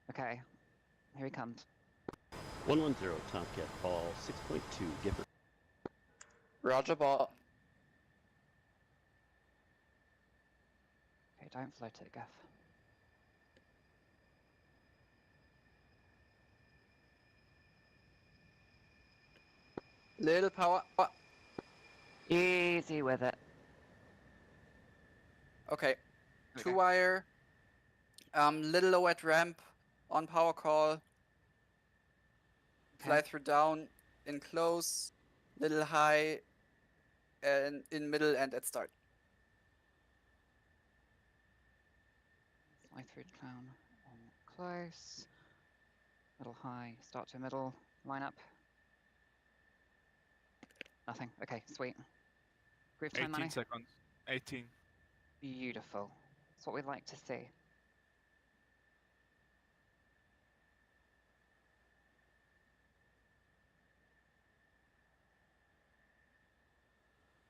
Speaker 1: Okay. Here he comes.
Speaker 8: 110 Tomcat Qual 6.2 Gipper.
Speaker 2: Roger ball.
Speaker 1: Okay, don't float it, Gaff.
Speaker 2: Little power.
Speaker 1: Easy with it.
Speaker 2: Okay,
Speaker 1: we
Speaker 2: two
Speaker 1: go.
Speaker 2: wire. Little low at ramp on power call. Fly
Speaker 1: Okay.
Speaker 2: through down in close. Little high and in middle and at start.
Speaker 1: Fly through down and close. Middle high. Start to middle. Line up. Nothing. Okay, sweet. Groove time,
Speaker 3: 18
Speaker 1: Manny.
Speaker 3: seconds. 18.
Speaker 1: Beautiful. That's what we'd like to see.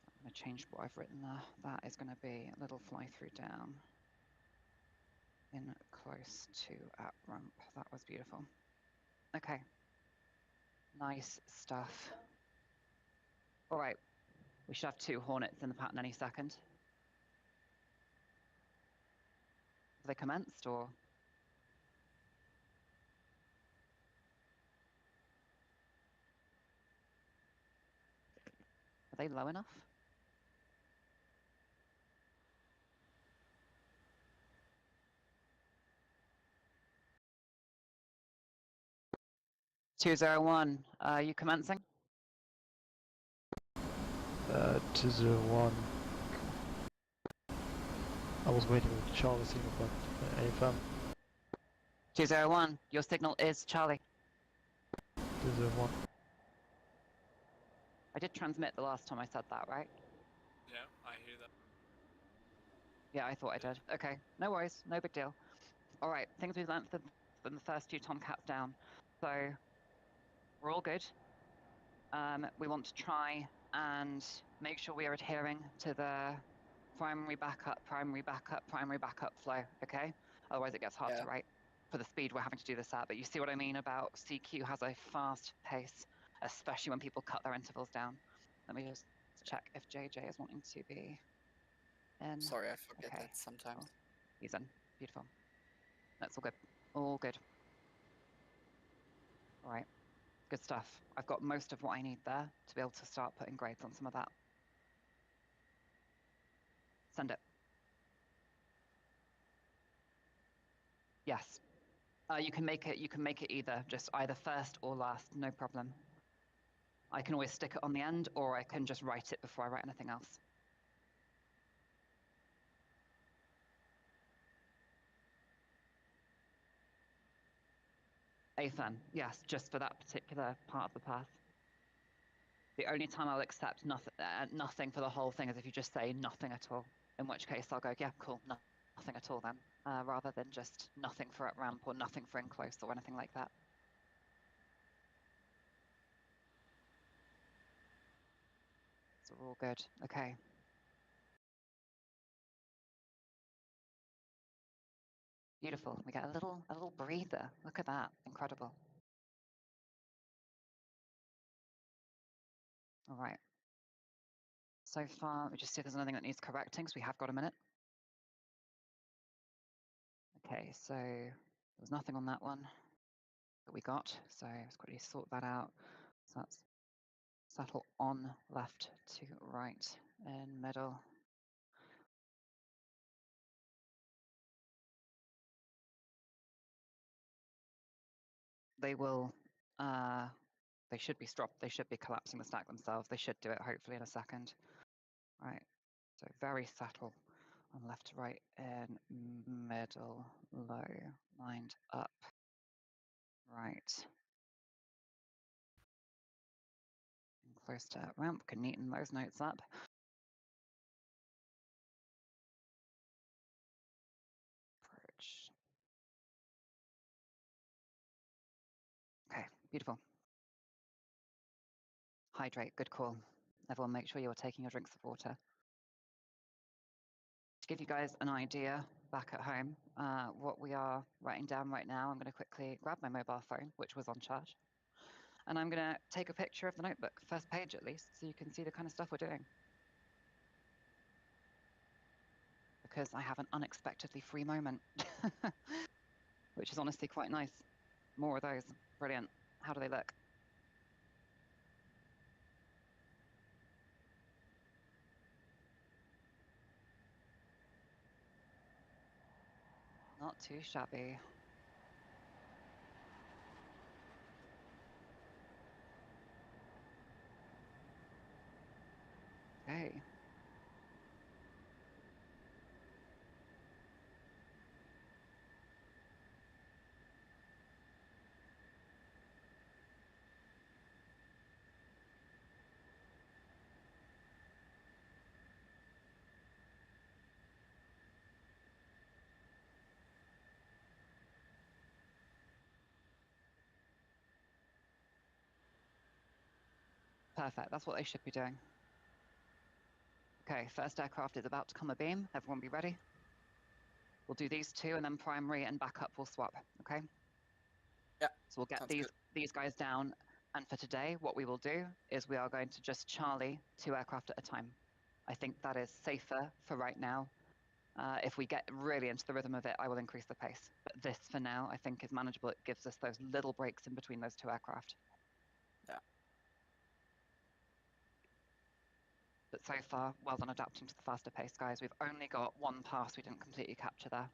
Speaker 1: I'm going to change what I've written there. That is going to be a little fly through down. In close to at ramp. That was beautiful. Okay. Nice stuff. All right. We should have 2 Hornets in the pattern any second. Have they commenced or? Are they low enough? Two zero one. You commencing?
Speaker 6: 201. I was waiting with Charlie signal, but AFM
Speaker 1: 201. Your signal is Charlie.
Speaker 6: 201.
Speaker 1: I did transmit the last time I said that, right?
Speaker 3: Yeah, I hear that.
Speaker 1: Yeah, I thought I did. Okay, no worries, no big deal. All right, things we've learned from the first 2 Tomcats down. So we're all good. We want to try and make sure we are adhering to the primary backup, primary backup, primary backup flow, okay? Otherwise it gets hard to write for the speed we're having to do this at. But you see what I mean about CQ has a fast pace, especially when people cut their intervals down. Let me just check if JJ is wanting to be in.
Speaker 2: Sorry, I forget
Speaker 1: Okay.
Speaker 2: that sometimes.
Speaker 1: Oh, he's in. Beautiful. That's all good. All good. All right. Good stuff. I've got most of what I need there to be able to start putting grades on some of that. Send it. Yes. You can make it either, just either first or last, no problem. I can always stick it on the end, or I can just write it before I write anything else. AFN, yes, just for that particular part of the path. The only time I'll accept nothing for the whole thing is if you just say nothing at all. In which case I'll go, yeah, cool, nothing at all then, rather than just nothing for at ramp or nothing for in close or anything like that. So we're all good. Okay. Beautiful. We get a little breather. Look at that. Incredible. All right. So far, let me just see if there's anything that needs correcting, because we have got a minute. Okay, so there was nothing on that one that we got. So let's quickly sort that out. So that's settle on left to right and middle. They will, they should be stopped. They should be collapsing the stack themselves. They should do it hopefully in a second. Right, so very subtle on left to right and middle, low, lined up, right. And close to ramp, can neaten those notes up. Approach. Okay, beautiful. Hydrate, good call. Everyone make sure you're taking your drinks of water. To give you guys an idea back at home, what we are writing down right now, I'm going to quickly grab my mobile phone, which was on charge, and I'm going to take a picture of the notebook, first page at least, so you can see the kind of stuff we're doing. Because I have an unexpectedly free moment, which is honestly quite nice. More of those. Brilliant. How do they look? Not too shabby. Okay. Perfect. That's what they should be doing. Okay, first aircraft is about to come abeam. Everyone be ready. We'll do these two, and then primary and backup will swap, okay?
Speaker 2: Yeah,
Speaker 1: so we'll get
Speaker 2: sounds good.
Speaker 1: these guys down. And for today, what we will do is we are going to just Charlie 2 aircraft at a time. I think that is safer for right now. If we get really into the rhythm of it, I will increase the pace. But this, for now, I think is manageable. It gives us those little breaks in between those 2 aircraft.
Speaker 2: Yeah.
Speaker 1: But so far, well done adapting to the faster pace, guys. We've only got 1 pass we didn't completely capture there.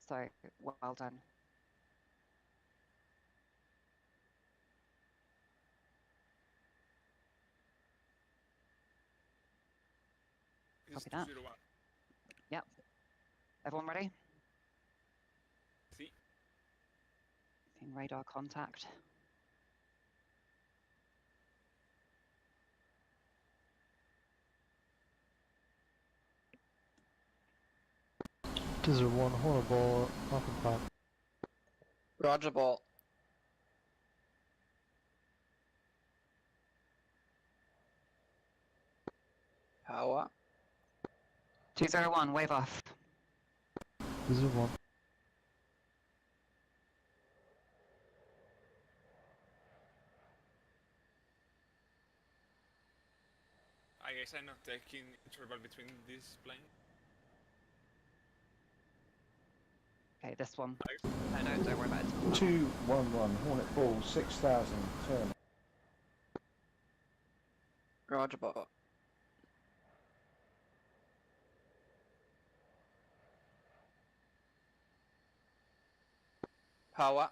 Speaker 1: So, well done.
Speaker 3: It's
Speaker 1: Copy that.
Speaker 3: 201.
Speaker 1: Yep. Everyone ready?
Speaker 3: See?
Speaker 1: Seeing radar contact.
Speaker 6: Desert 1, horrible, off and back.
Speaker 2: Roger, ball. Power.
Speaker 1: 201, wave off.
Speaker 6: Desert 1.
Speaker 3: I guess I'm not taking interval between these planes.
Speaker 1: Okay, this one. No, don't worry about it.
Speaker 9: 211, Hornet Ball, 6,000, turn.
Speaker 2: Roger, ball. Power.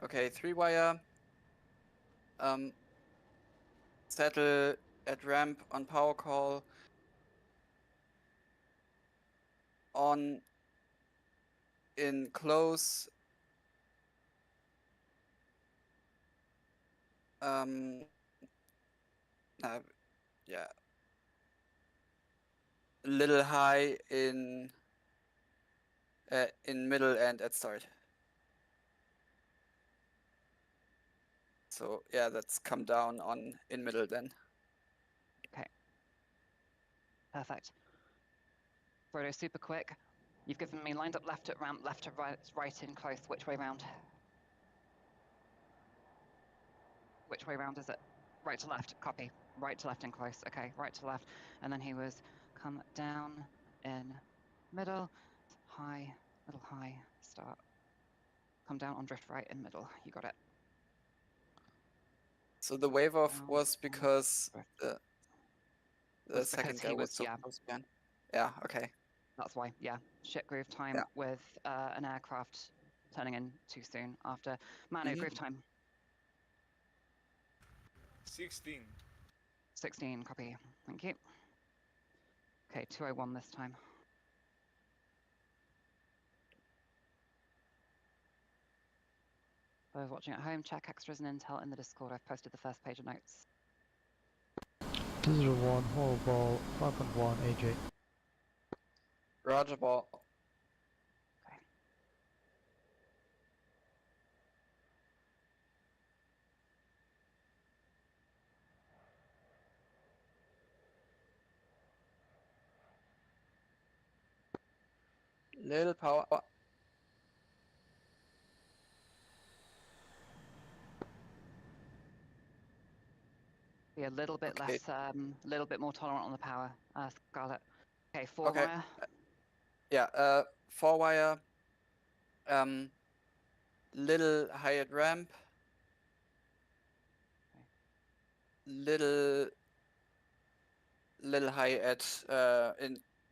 Speaker 2: Okay, 3-wire. Settle at ramp on power call. On in close. Yeah. A little high in middle and at start. So yeah, that's come down on in middle then.
Speaker 1: Perfect. Frodo, super quick. You've given me lined up left at ramp, left to right in close. Which way round? Which way round is it? Right to left, copy. Right to left in close, okay, right to left. And then he was come down in middle, high, little high, start. Come down on drift right in middle, you got it.
Speaker 2: So the wave off
Speaker 1: Down
Speaker 2: was
Speaker 1: on
Speaker 2: because
Speaker 1: drift.
Speaker 2: the
Speaker 1: Was
Speaker 2: second
Speaker 1: because
Speaker 2: guy
Speaker 1: he
Speaker 2: was
Speaker 1: was,
Speaker 2: so
Speaker 1: yeah,
Speaker 2: close again. Yeah, okay.
Speaker 1: that's why, yeah. Shit groove time
Speaker 2: Yeah.
Speaker 1: with an aircraft turning in too soon after. Manu, groove time.
Speaker 3: 16.
Speaker 1: 16, copy. Thank you. Okay, 201 this time. For those watching at home, check extras and intel in the Discord. I've posted the first page of notes.
Speaker 6: 201, whole ball, 5.1, AJ.
Speaker 2: Roger ball.
Speaker 1: Okay.
Speaker 2: Little power.
Speaker 1: Be a little bit
Speaker 2: Okay.
Speaker 1: less, little bit more tolerant on the power, Scarlet. Okay, four
Speaker 2: Okay.
Speaker 1: wire.
Speaker 2: Yeah, 4-wire. Little high at ramp.
Speaker 1: Okay.
Speaker 2: Little high at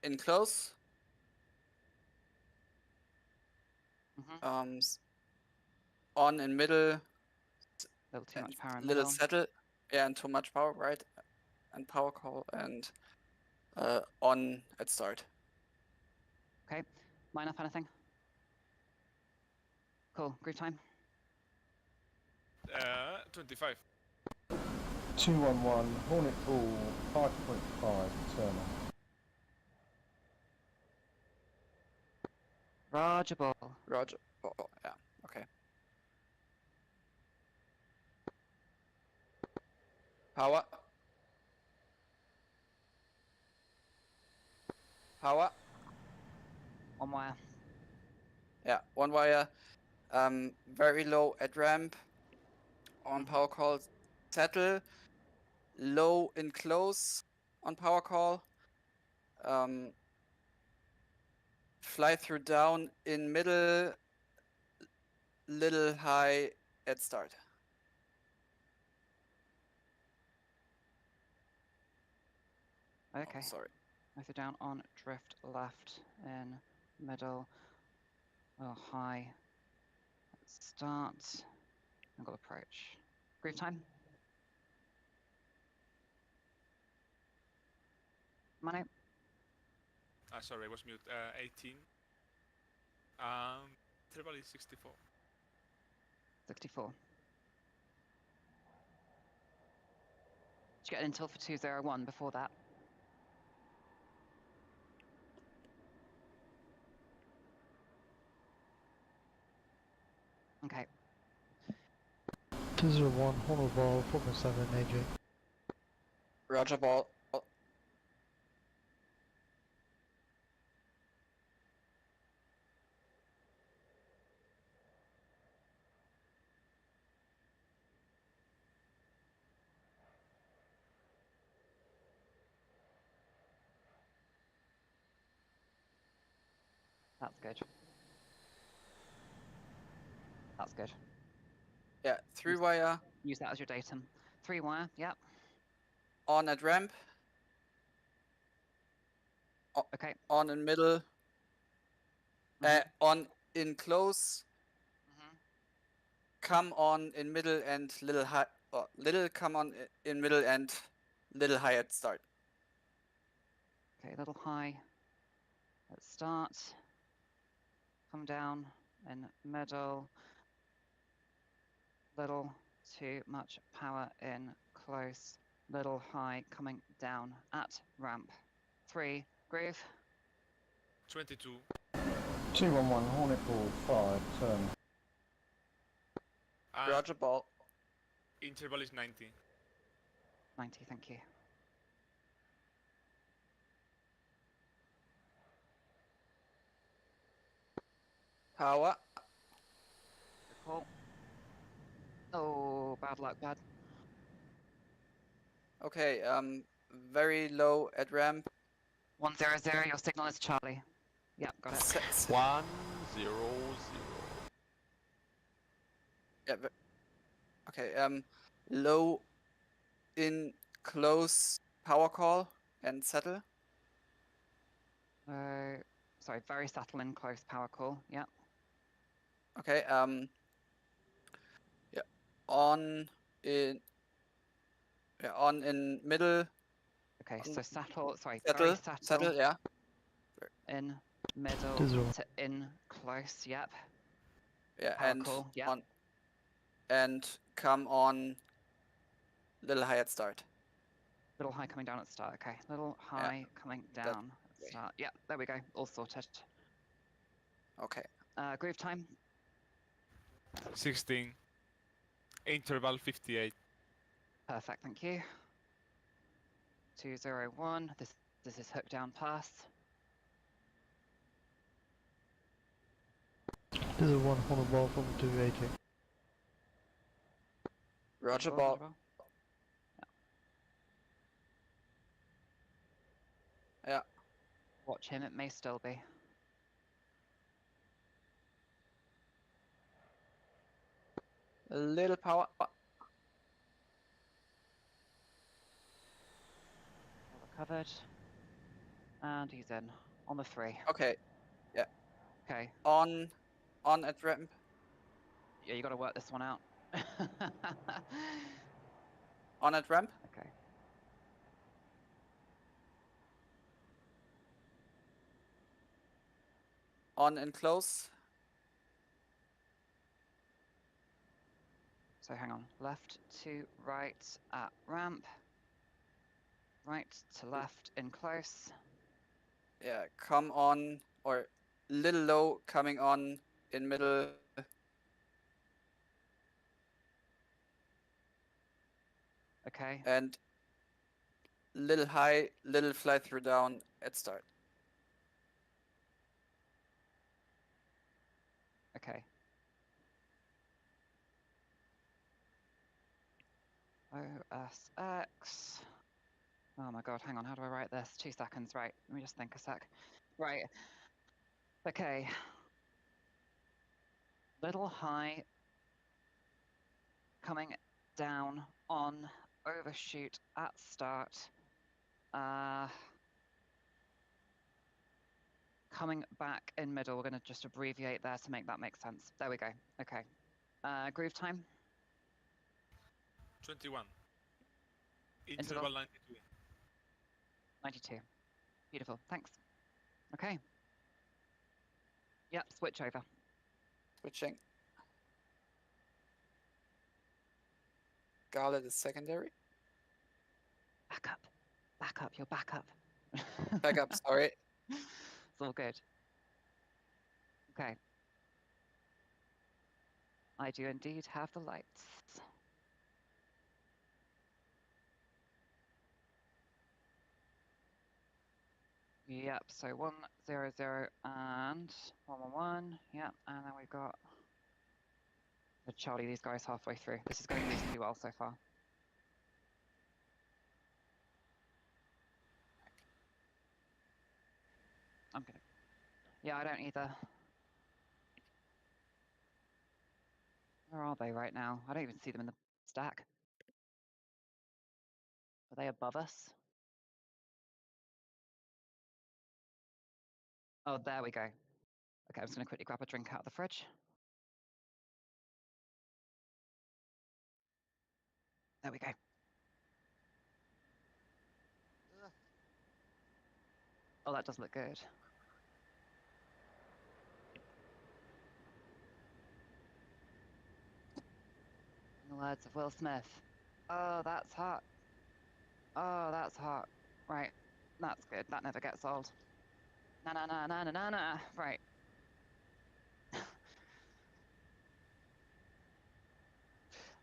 Speaker 2: in close.
Speaker 1: Mm-hmm.
Speaker 2: On in middle.
Speaker 1: Little too much power in
Speaker 2: Little
Speaker 1: middle.
Speaker 2: settle. Yeah, and too much power, right? And power call and on at start.
Speaker 1: Okay, line up anything? Cool, groove time.
Speaker 3: 25.
Speaker 9: 211, Hornet Ball, 5.5, turner.
Speaker 1: Roger ball.
Speaker 2: Roger. Oh, yeah, okay. Power. Power.
Speaker 1: One wire.
Speaker 2: Yeah, 1-wire. Very low at ramp. On
Speaker 1: Mhm.
Speaker 2: power call. Settle. Low in close on power call. Fly through down in middle. Little high at start.
Speaker 1: Okay.
Speaker 2: Oh, sorry.
Speaker 1: Move it down on drift left in middle. Oh, high. Let's start. Angle approach. Groove time. Manu.
Speaker 3: Sorry, I was mute. 18. Triple is 64.
Speaker 1: 64. Did you get intel for 201 before that? Okay.
Speaker 6: 201, whole ball, 4.7, AJ.
Speaker 2: Roger ball.
Speaker 1: That's good. That's good.
Speaker 2: Yeah, 3-wire.
Speaker 1: Use that as your datum. 3-wire, yep.
Speaker 2: On at ramp.
Speaker 1: Okay.
Speaker 2: On in middle. On in close. Come on in middle and little high. Little come on in middle and little high at start.
Speaker 1: Okay, little high. Let's start. come down in middle, little, too much power in close, little high coming down at ramp. 3, groove.
Speaker 3: 22.
Speaker 9: 211 Hornet Ball 5, turn.
Speaker 3: And
Speaker 2: Roger, ball.
Speaker 3: interval is 90.
Speaker 1: 90, thank you.
Speaker 2: Power.
Speaker 1: Call. Oh, bad luck, bad.
Speaker 2: Okay, very low at ramp.
Speaker 1: 100, your signal is Charlie. Yep, got it.
Speaker 5: 100.
Speaker 2: Yeah. Okay, low in close power call and settle.
Speaker 1: Sorry, very subtle in close power call. Yep.
Speaker 2: Okay, yeah, on in middle.
Speaker 1: Okay,
Speaker 2: On
Speaker 1: so settle, sorry,
Speaker 2: settle,
Speaker 1: very subtle
Speaker 2: settle, yeah.
Speaker 1: in middle
Speaker 6: Dizzle.
Speaker 1: to in close. Yep.
Speaker 2: Yeah,
Speaker 1: Power
Speaker 2: and
Speaker 1: call. Yep.
Speaker 2: on and come on little high at start.
Speaker 1: Little high coming down at start. Okay. Little high coming down at
Speaker 2: way.
Speaker 1: start. Yep. There we go. All sorted.
Speaker 2: Okay.
Speaker 1: Groove time.
Speaker 3: 16. Interval 58.
Speaker 1: Perfect. Thank you. 201. This is hook down pass.
Speaker 6: This is 1 Hornet Ball from 280.
Speaker 2: Roger,
Speaker 1: Roger
Speaker 2: ball.
Speaker 1: ball.
Speaker 2: Yeah.
Speaker 1: Watch him. It may still be.
Speaker 2: A little power.
Speaker 1: Covered. And he's in on the 3.
Speaker 2: Okay. Yeah.
Speaker 1: Okay.
Speaker 2: On at ramp.
Speaker 1: Yeah, you got to work this one out.
Speaker 2: On at ramp.
Speaker 1: Okay.
Speaker 2: On and close.
Speaker 1: So hang on. Left to right at ramp. Right to left in close.
Speaker 2: Yeah. Come on or little low coming on in middle.
Speaker 1: Okay.
Speaker 2: And little high, little fly through down at start.
Speaker 1: Okay. OSX. Oh my god, hang on, how do I write this? 2 seconds, right. Let me just think a sec. Right. Okay. Little high coming down on overshoot at start. Coming back in middle. We're going to just abbreviate there to make that make sense. There we go. Okay. Groove time.
Speaker 3: 21.
Speaker 1: Interval.
Speaker 3: Interval 92.
Speaker 1: 92. Beautiful. Thanks. Okay. Yep, switch over.
Speaker 2: Switching. Scarlet is secondary.
Speaker 1: Back up. Back up. You're back up.
Speaker 2: Back up, sorry.
Speaker 1: It's all good. Okay. I do indeed have the lights. Yep, so 100 and 111. Yep, and then we've got the Charlie, these guys halfway through. This is going reasonably well so far. I'm gonna. Yeah, I don't either. Where are they right now? I don't even see them in the stack. Are they above us? Oh, there we go. Okay, I'm just going to quickly grab a drink out of the fridge. There we go. Oh, that does look good. Words of Will Smith. Oh, that's hot. Oh, that's hot. Right. That's good. That never gets old. Na na na na na na na. Right.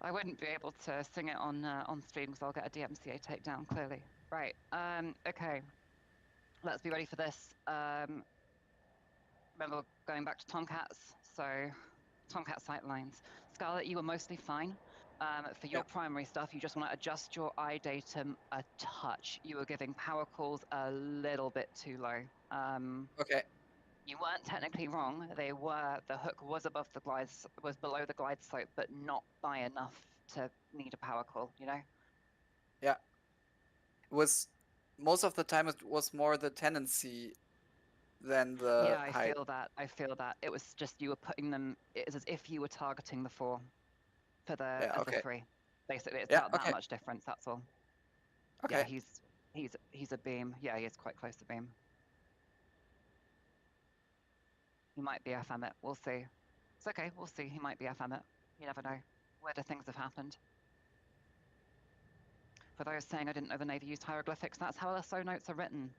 Speaker 1: I wouldn't be able to sing it on stream because I'll get a DMCA takedown, clearly. Right. Okay. Let's be ready for this. Remember going back to Tomcats. So Tomcat sightlines. Scarlet, you were mostly fine. For your primary stuff, you just want to adjust your eye datum a touch. You were giving power calls a little bit too low.
Speaker 2: Okay.
Speaker 1: You weren't technically wrong. The hook was above the glide, was below the glide slope, but not by enough to need a power call. You know.
Speaker 2: Yeah. It was most of the time it was more the tendency than the
Speaker 1: Yeah, I
Speaker 2: height.
Speaker 1: feel that. I feel that. It was just you were putting them. It's as if you were targeting the 4 for the
Speaker 2: Yeah,
Speaker 1: as
Speaker 2: okay.
Speaker 1: the 3. Basically, it's
Speaker 2: Yeah,
Speaker 1: about that
Speaker 2: okay.
Speaker 1: much difference. That's all.
Speaker 2: Okay.
Speaker 1: Yeah, he's a beam. Yeah, he is quite close to beam. He might be FM it. We'll see. It's okay. We'll see. He might be FM it. You never know. Weirder things have happened. For those saying I didn't know the Navy used hieroglyphics, that's how LSO notes are written.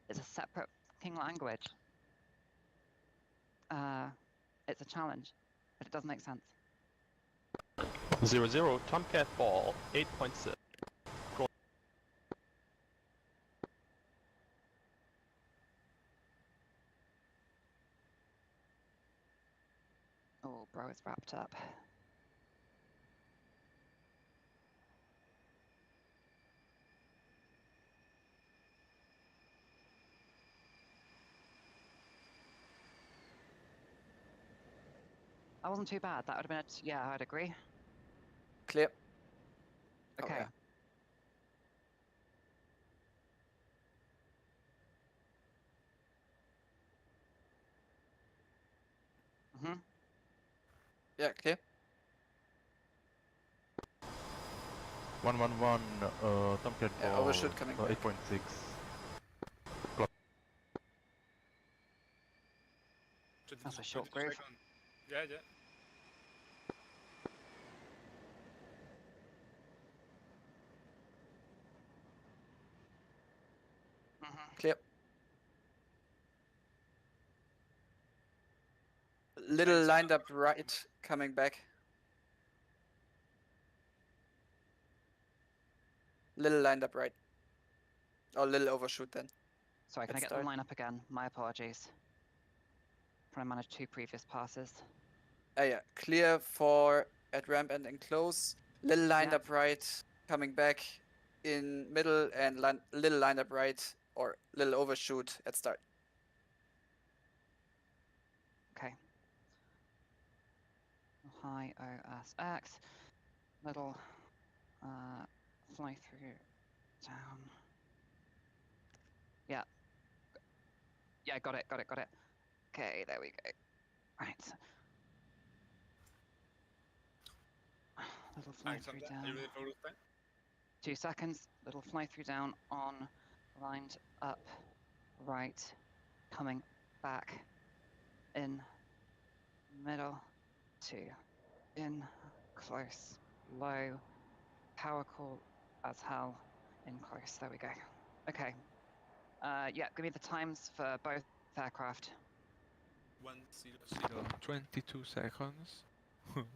Speaker 1: It's a separate fucking language. It's a challenge, but it does make sense.
Speaker 5: 00, Tomcat ball, 8.6.
Speaker 1: Oh, bro, it's wrapped up. That wasn't too bad. That would have been yeah, I'd agree.
Speaker 2: Clear.
Speaker 1: Okay.
Speaker 2: Oh, yeah.
Speaker 1: Mm-hmm.
Speaker 2: Yeah, clear.
Speaker 10: 111, Tomcat
Speaker 2: Yeah,
Speaker 10: ball,
Speaker 2: overshoot coming back.
Speaker 10: 8.6.
Speaker 1: That's a short groove.
Speaker 3: Yeah, yeah.
Speaker 1: Mm-hmm.
Speaker 2: Clear. Little lined up right, coming back. Little lined up right. Or little overshoot then.
Speaker 1: Sorry, can I
Speaker 2: Let's
Speaker 1: get
Speaker 2: start.
Speaker 1: the line up again? My apologies. Trying to manage 2 previous passes.
Speaker 2: Yeah, clear for at ramp and enclose. Little lined
Speaker 1: Yeah.
Speaker 2: up right, coming back in middle and little lined up right or little overshoot at start.
Speaker 1: Okay. High OSX. Little fly through down. Yeah. Yeah, got it. Okay, there we go. Right. Little fly through down.
Speaker 3: Are you ready for group time?
Speaker 1: 2 seconds. Little fly through down on lined up right. Coming back in middle 2. In close. Low. Power call as hell. In close. There we go. Okay. Yeah, give me the times for both aircraft.
Speaker 3: 100, 22 seconds.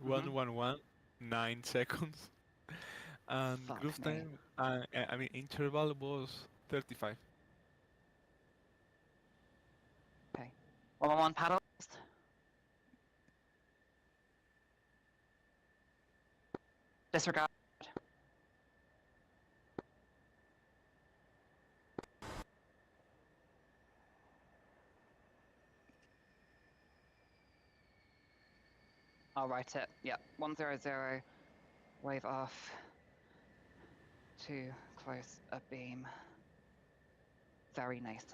Speaker 3: 111, 9 seconds. And
Speaker 1: Fuck
Speaker 3: groove
Speaker 1: me.
Speaker 3: time, I mean, interval was 35.
Speaker 1: Okay. 111 paddles. Disregard. I'll write it. Yeah. 100. Wave off. 2 close a beam. Very nice.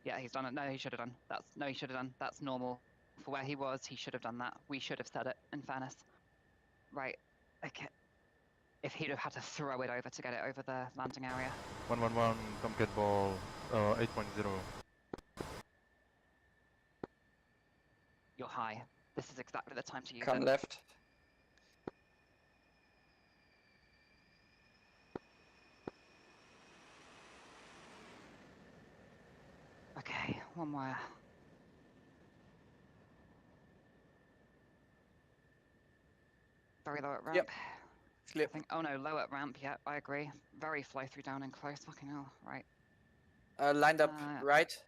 Speaker 1: Yeah, he's done it. No, he should have done. He should have done. That's normal. For where he was, he should have done that. We should have said it, in fairness. Right. Okay. If he'd have had to throw it over to get it over the landing area.
Speaker 10: 111, Tomcat ball, 8.0.
Speaker 1: You're high. This is exactly the time to use
Speaker 2: Come
Speaker 1: it.
Speaker 2: left.
Speaker 1: One more. Very low at ramp.
Speaker 2: Yep. Clear.
Speaker 1: I think, oh no, low at ramp, yeah, I agree. Very fly through down and close, fucking hell, right.
Speaker 2: Lined up right.
Speaker 1: Right,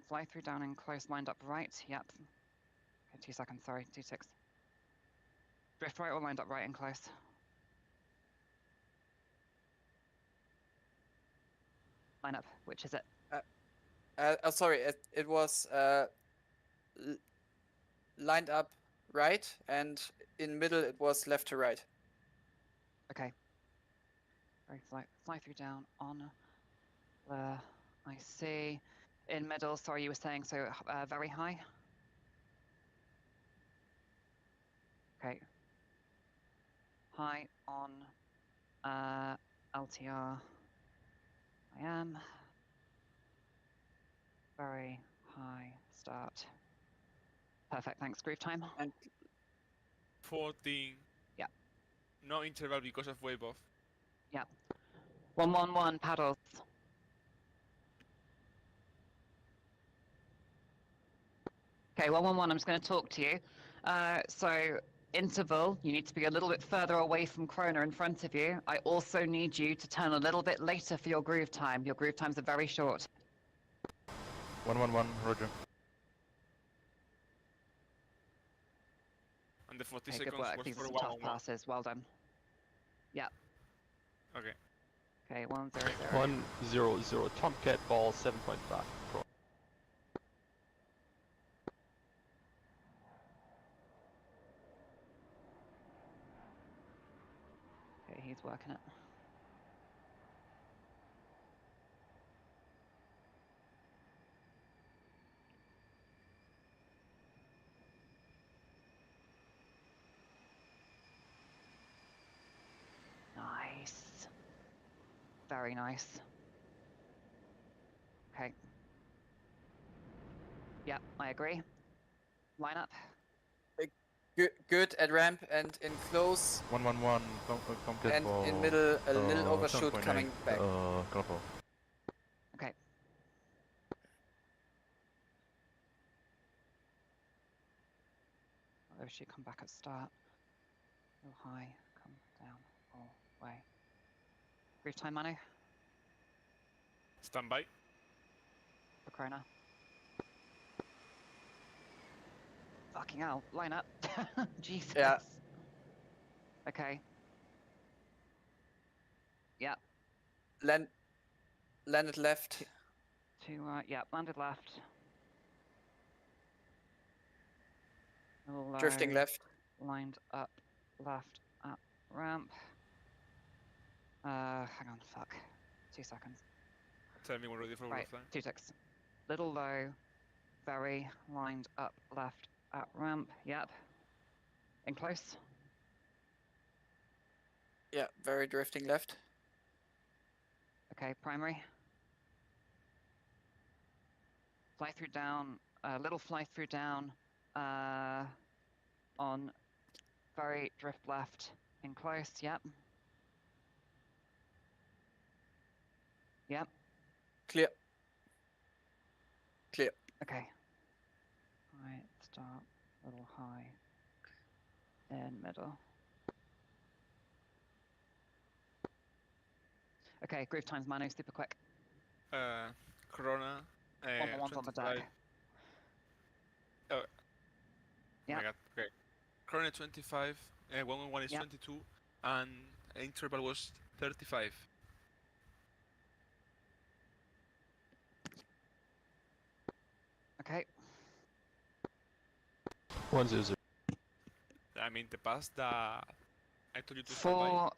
Speaker 1: fly through down and close, lined up right, yep. Okay, 2 seconds, sorry, 2 ticks. Drift right or lined up right and close? Line up, which is it?
Speaker 2: Sorry, it was lined up right, and in middle it was left to right.
Speaker 1: Okay. Very fly through down on the, I see. In middle, sorry, you were saying, so very high? Okay. High on LTR. I am. Very high start. Perfect, thanks. Groove time?
Speaker 2: And
Speaker 3: 14.
Speaker 1: Yeah.
Speaker 3: No interval because of wave off.
Speaker 1: Yeah. 111 paddles. Okay, 111, I'm just going to talk to you. So interval, you need to be a little bit further away from Krona in front of you. I also need you to turn a little bit later for your groove time. Your groove times are very short.
Speaker 10: 111, roger.
Speaker 3: And the 40
Speaker 1: Okay,
Speaker 3: seconds
Speaker 1: good work.
Speaker 3: was
Speaker 1: These
Speaker 3: for
Speaker 1: are some
Speaker 3: 1
Speaker 1: tough
Speaker 3: on 1.
Speaker 1: passes. Well done. Yeah.
Speaker 3: Okay.
Speaker 1: Okay, 100.
Speaker 5: 100. Tomcat ball 7.5.
Speaker 1: Okay, he's working it. Nice. Very nice. Okay. Yep, I agree. Line up.
Speaker 2: Good at ramp and in close.
Speaker 10: 111, Tomcat
Speaker 2: And
Speaker 10: ball.
Speaker 2: in middle, a little
Speaker 10: 7.8,
Speaker 2: overshoot coming back.
Speaker 10: grapple.
Speaker 1: Okay. Overshoot, come back at start. Go high, come down all the way. Groove time, Manu,
Speaker 3: Stand by.
Speaker 1: for Krona. Fucking hell, line up. Jesus.
Speaker 2: Yeah.
Speaker 1: Okay. Yep.
Speaker 2: Landed left.
Speaker 1: Yep, landed left. Little
Speaker 2: Drifting
Speaker 1: low,
Speaker 2: left.
Speaker 1: lined up left at ramp. Hang on, fuck. 2 seconds.
Speaker 3: Tell me when ready for
Speaker 1: Right,
Speaker 3: rough line.
Speaker 1: 2 ticks. Little low, very lined up left at ramp. Yep. In close.
Speaker 2: Yeah, very drifting left.
Speaker 1: Okay, primary. Fly through down, little fly through down on very drift left in close. Yep. Yep.
Speaker 2: Clear. Clear.
Speaker 1: Okay. High start, little high in middle. Okay, groove times, Manu, super quick.
Speaker 3: Krona.
Speaker 1: 111's on the
Speaker 3: 25.
Speaker 1: deck.
Speaker 3: Oh
Speaker 1: Yeah.
Speaker 3: my god, okay. Krona 25, 111 is
Speaker 1: Yep.
Speaker 3: 22, and interval was 35.
Speaker 1: Okay.
Speaker 5: 100.
Speaker 3: I mean, the pass that I told you to stand by,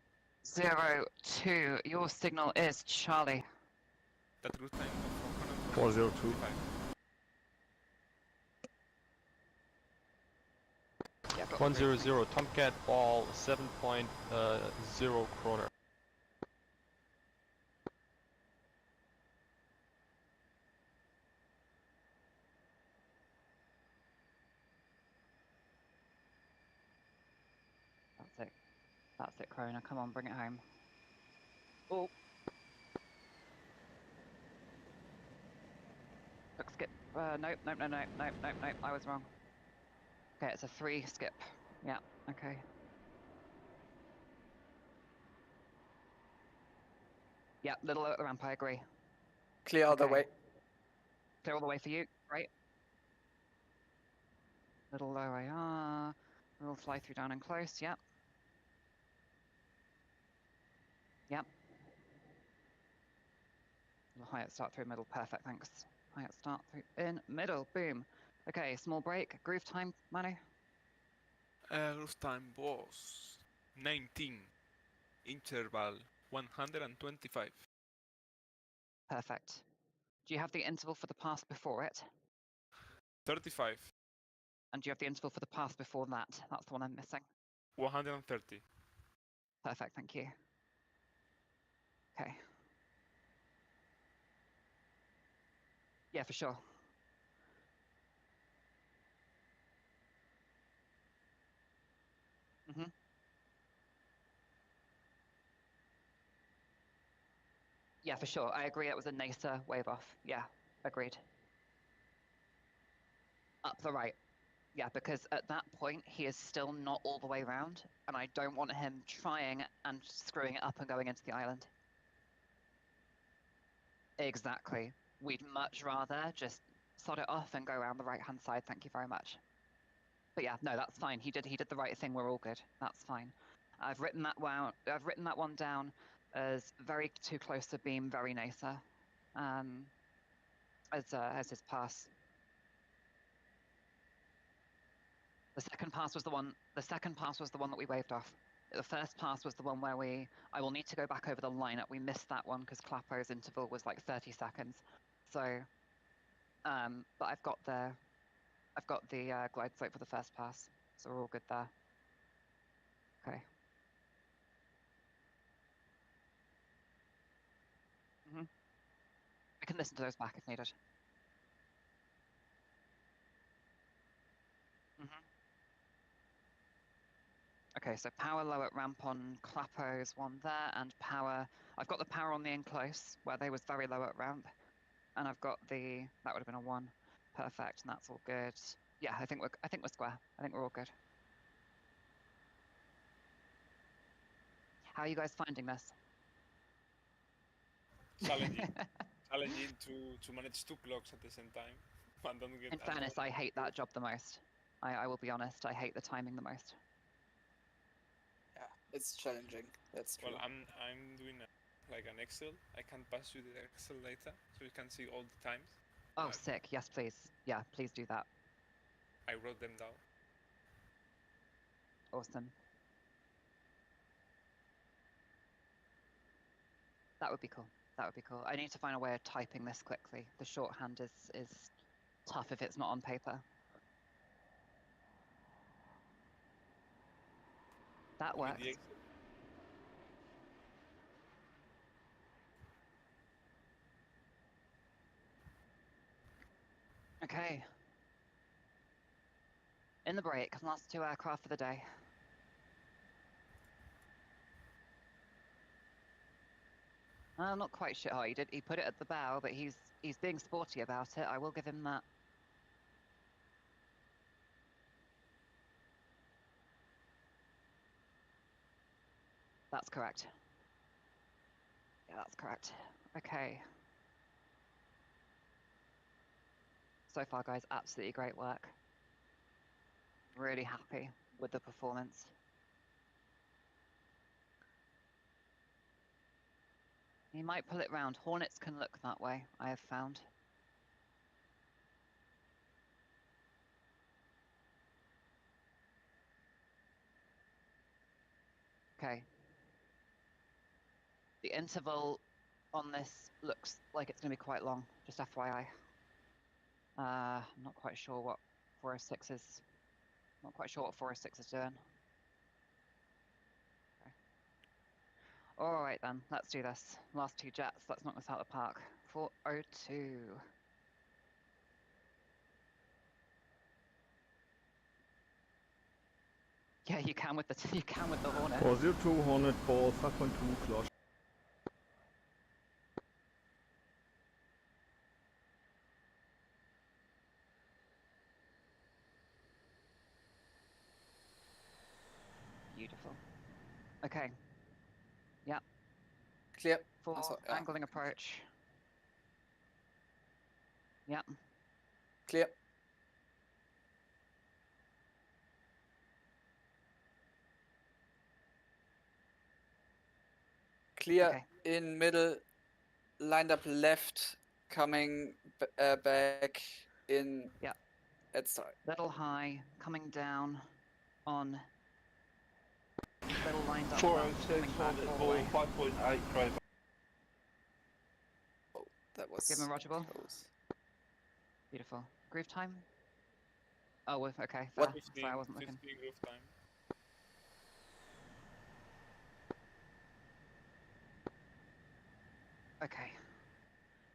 Speaker 1: 402. Your signal is Charlie.
Speaker 3: that route time from
Speaker 7: 402.
Speaker 3: 25.
Speaker 1: Yeah, got
Speaker 5: 100. Tomcat ball 7.0 kroner.
Speaker 1: That's it. That's it, Krona. Come on, bring it home. Oh. Took skip. Nope. I was wrong. Okay, it's a 3 skip. Yeah, okay. Yeah, little low at the ramp, I agree.
Speaker 2: Clear other
Speaker 1: Okay.
Speaker 2: way.
Speaker 1: Clear all the way for you, right? Little low AR. We'll fly through down and close, yep. Yep. Little high at start through middle, perfect, thanks. High at start through in middle, boom. Okay, small break, groove time, Manu.
Speaker 3: Groove time was 19. Interval 125.
Speaker 1: Perfect. Do you have the interval for the pass before it?
Speaker 3: 35.
Speaker 1: And do you have the interval for the pass before that? That's the one I'm missing.
Speaker 3: 130.
Speaker 1: Perfect, thank you. Okay. Yeah, for sure. Mm-hmm. Yeah, for sure. I agree. It was a nicer wave off. Yeah, agreed. Up the right. Yeah, because at that point, he is still not all the way around, and I don't want him trying and screwing it up and going into the island. Exactly. We'd much rather just sod it off and go around the right-hand side. Thank you very much. But yeah, no, that's fine. He did the right thing. We're all good. That's fine. I've written that one down as very too close to beam, very nicer, as his pass. The second pass was the one that we waved off. The first pass was the one where I will need to go back over the lineup. We missed that one because Clapo's interval was like 30 seconds. So, but I've got the glide slope for the first pass, so we're all good there. Okay. We can listen to those back if needed. Okay, so power low at ramp on Clapo's one there, and power. I've got the power on the in close where they was very low at ramp, and I've got that would have been a 1, perfect, and that's all good. Yeah, I think we're square. I think we're all good. How are you guys finding this?
Speaker 3: Challenging. Challenging to manage 2 clocks at the same time. And don't get
Speaker 1: In fairness, I hate that job the most. I will be honest. I hate the timing the most.
Speaker 2: Yeah, it's challenging. That's true.
Speaker 3: Well, I'm doing like an Excel. I can pass you the Excel later, so you can see all the times.
Speaker 1: Oh, sick. Yes, please. Yeah, please do that.
Speaker 3: I wrote them down.
Speaker 1: Awesome. That would be cool. That would be cool. I need to find a way of typing this quickly. The shorthand is tough if it's not on paper. That works. Okay. In the break, last 2 aircraft for the day. I'm not quite sure. Oh, he put it at the bow, but he's being sporty about it. I will give him that. That's correct. Yeah, that's correct. Okay. So far, guys, absolutely great work. Really happy with the performance. He might pull it round. Hornets can look that way, I have found. Okay. The interval on this looks like it's going to be quite long, just FYI. I'm not quite sure what 406 is. Not quite sure what 406 is doing. Okay. All right then, let's do this. Last 2 jets, let's knock this out of the park. 402. Yeah, you can with the Hornet.
Speaker 7: 402 Hornet ball 5.2 cloche.
Speaker 1: Okay. Yep.
Speaker 2: Clear.
Speaker 1: 4,
Speaker 2: Also, yeah.
Speaker 1: angling approach. Yep.
Speaker 2: Clear. Clear
Speaker 1: Okay.
Speaker 2: in middle, lined up left, coming back in
Speaker 1: Yep.
Speaker 2: at start.
Speaker 1: Little high, coming down on little lined up
Speaker 11: 406,
Speaker 1: left, coming back all the way.
Speaker 11: 5.8 crowbar.
Speaker 2: Oh, that was
Speaker 1: Give him a Roger ball.
Speaker 2: close.
Speaker 1: Beautiful. Groove time? Oh, okay, fair.
Speaker 2: What?
Speaker 1: Sorry, I wasn't looking.
Speaker 3: 15 groove time.
Speaker 1: Okay.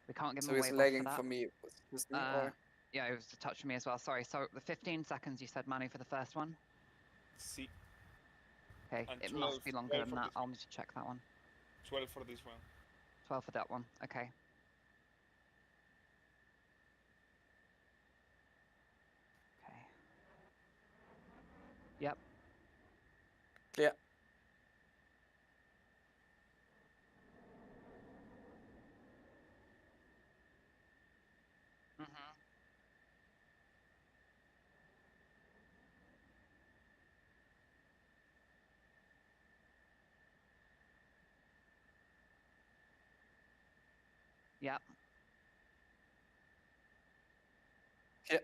Speaker 1: We can't give
Speaker 2: So
Speaker 1: him a
Speaker 2: he's
Speaker 1: wave off for
Speaker 2: lagging
Speaker 1: that.
Speaker 2: for me. Was me or?
Speaker 1: Yeah, it was a touch for me as well. Sorry. So the 15 seconds you said, Manu, for the first one?
Speaker 3: See.
Speaker 1: Okay,
Speaker 3: And
Speaker 1: it
Speaker 3: 12
Speaker 1: must be longer
Speaker 3: 12
Speaker 1: than
Speaker 3: for
Speaker 1: that.
Speaker 3: this
Speaker 1: I'll
Speaker 3: one.
Speaker 1: need to check that one.
Speaker 3: 12 for this one.
Speaker 1: 12 for that one. Okay. Okay. Yep.
Speaker 2: Clear.
Speaker 1: Mm-hmm. Yep.
Speaker 2: Clear.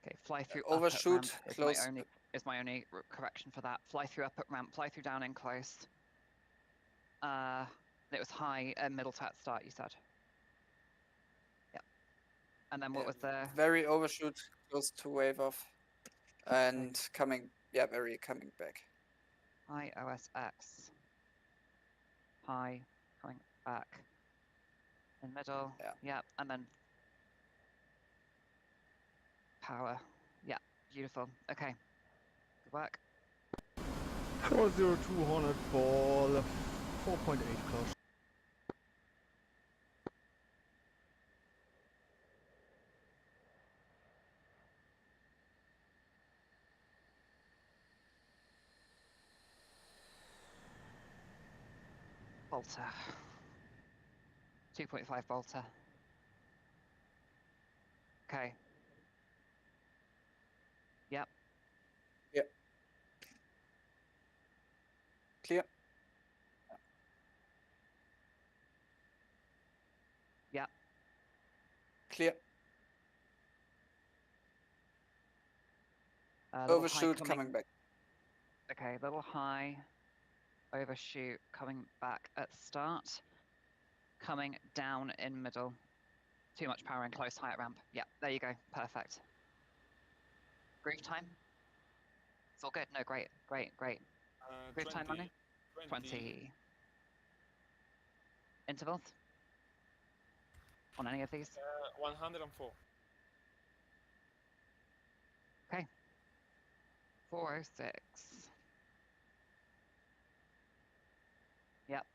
Speaker 1: Okay, fly through
Speaker 2: Overshoot,
Speaker 1: up at ramp
Speaker 2: close.
Speaker 1: is my only correction for that. Fly through up at ramp, fly through down in close. It was high middle to at start, you said. Yep. And then what was the
Speaker 2: Very overshoot, close to wave off. And coming, yeah, very coming back.
Speaker 1: high OSX? High, coming back. In middle.
Speaker 2: Yeah.
Speaker 1: Yep. And then power. Yeah, beautiful. Okay. Good work.
Speaker 7: 402 Hornet ball, 4.8 close.
Speaker 1: Bolter. 2.5 bolter. Okay. Yep.
Speaker 2: Yep. Clear.
Speaker 1: Yep.
Speaker 2: Clear.
Speaker 1: Little high
Speaker 2: Overshoot, coming back.
Speaker 1: Okay, little high, overshoot, coming back at start, coming down in middle. Too much power in close, high at ramp. Yeah, there you go, perfect. Groove time? It's all good, no, great. Groove time, Manu? 20. Intervals? On any of these?
Speaker 3: 104.
Speaker 1: Okay. 406. Yep.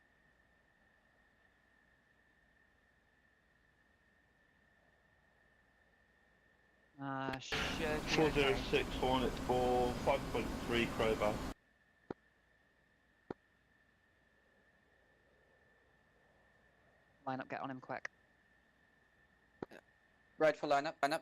Speaker 1: Should be okay.
Speaker 11: 406 Hornet ball, 5.3 crowbar.
Speaker 1: Line up, get on him quick.
Speaker 2: Right for lineup. Lineup.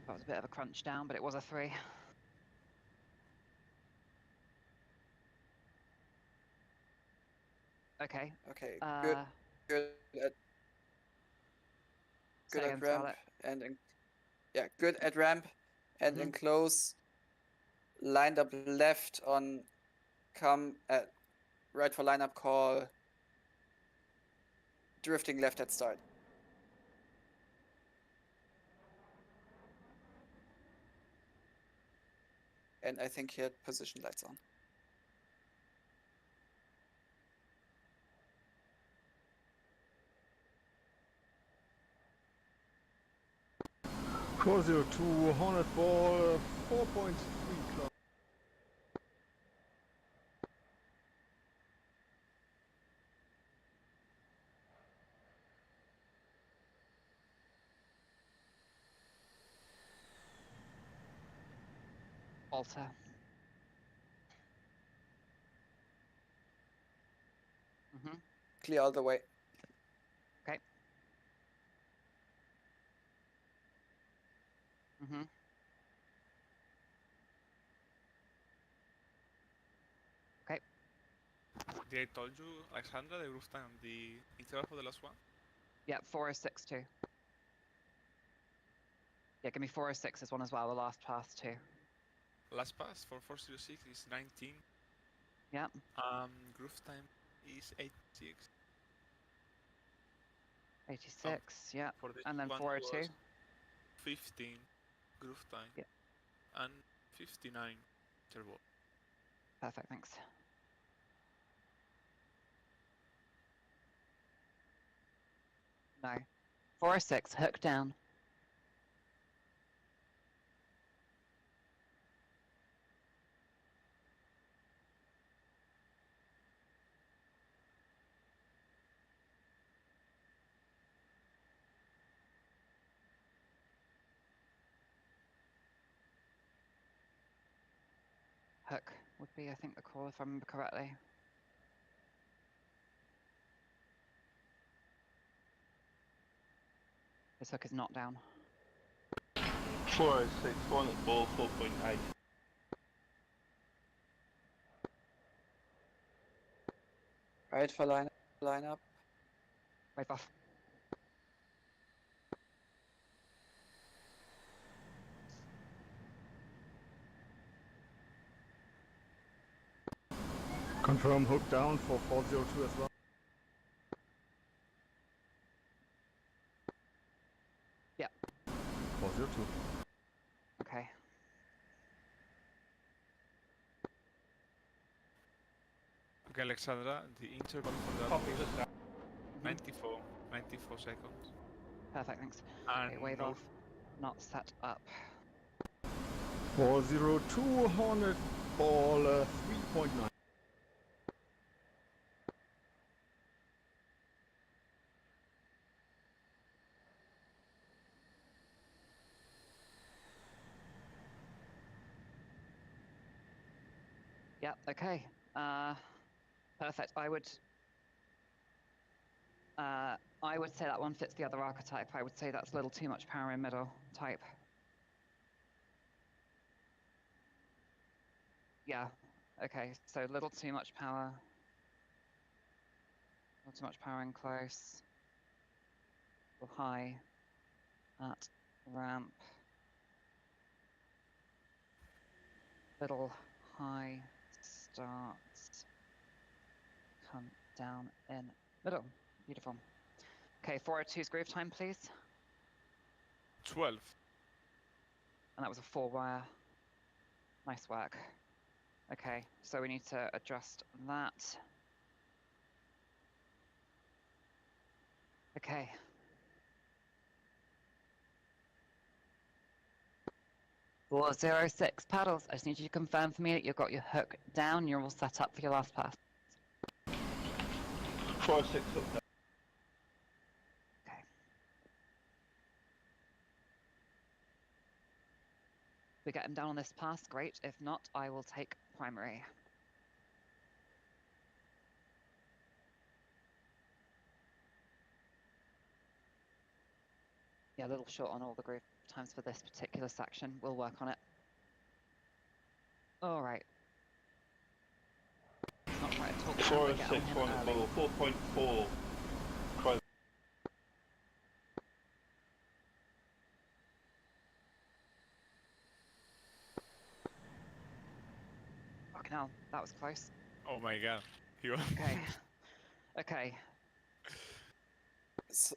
Speaker 1: That was a bit of a crunch down, but it was a 3. Okay.
Speaker 2: Okay. Good. Good at. Good
Speaker 1: Say
Speaker 2: at
Speaker 1: again,
Speaker 2: ramp
Speaker 1: Scarlett.
Speaker 2: and in, yeah, good at ramp and
Speaker 1: Mhm.
Speaker 2: in close. Lined up left on come at right for lineup call. Drifting left at start. And I think he had position lights on.
Speaker 7: Core 02 Hornet ball, 4.3 close.
Speaker 1: Alter. Mm-hmm.
Speaker 2: Clear all the way.
Speaker 1: Okay. Mm-hmm. Okay.
Speaker 3: Did I told you, Alexandra, the groove time, the interval for the last one?
Speaker 1: Yeah, 406 too. Yeah, give me 406 as one as well, the last pass too.
Speaker 3: Last pass for 406 is 19.
Speaker 1: Yeah.
Speaker 3: Groove time is 86.
Speaker 1: 86, yeah.
Speaker 3: For this
Speaker 1: And then
Speaker 3: one
Speaker 1: 402.
Speaker 3: was 15 groove time.
Speaker 1: Yeah.
Speaker 3: And 59 interval.
Speaker 1: Perfect, thanks. No. 406, hook down. Hook would be, I think, the call if I remember correctly. This hook is not down.
Speaker 11: 406, one at ball, 4.8.
Speaker 2: Right for line up.
Speaker 1: Wave off.
Speaker 7: Confirm hook down for 402 as well.
Speaker 1: Yeah.
Speaker 7: 402.
Speaker 1: Okay.
Speaker 3: Okay, Alexandra, the interval for that
Speaker 11: Copy
Speaker 3: was
Speaker 11: that.
Speaker 3: 94 seconds.
Speaker 1: Perfect, thanks.
Speaker 3: And
Speaker 1: Okay, wave
Speaker 3: no,
Speaker 1: off. Not set up.
Speaker 7: 402 Hornet ball 3.9.
Speaker 1: Yep, okay. Perfect. I would say that one fits the other archetype. I would say that's a little too much power in middle type. Yeah. Okay, so a little too much power. A little too much power in close. Little high at ramp. Little high starts. Come down in middle. Beautiful. Okay, 402's groove time, please.
Speaker 3: 12.
Speaker 1: And that was a 4-wire. Nice work. Okay, so we need to adjust that. Okay. Four, 06 paddles. I just need you to confirm for me that you've got your hook down. You're all set up for your last pass.
Speaker 11: 406 hook down.
Speaker 1: Okay. If we get him down on this pass, great. If not, I will take primary. Yeah, a little short on all the groove times for this particular section. We'll work on it. All right. It's not quite a talk time, but get on
Speaker 11: 406,
Speaker 1: him
Speaker 11: one at
Speaker 1: early.
Speaker 11: ball, 4.4. Crow.
Speaker 1: Fucking hell, that was close.
Speaker 3: Oh my god. You
Speaker 1: Okay. Okay.
Speaker 2: So,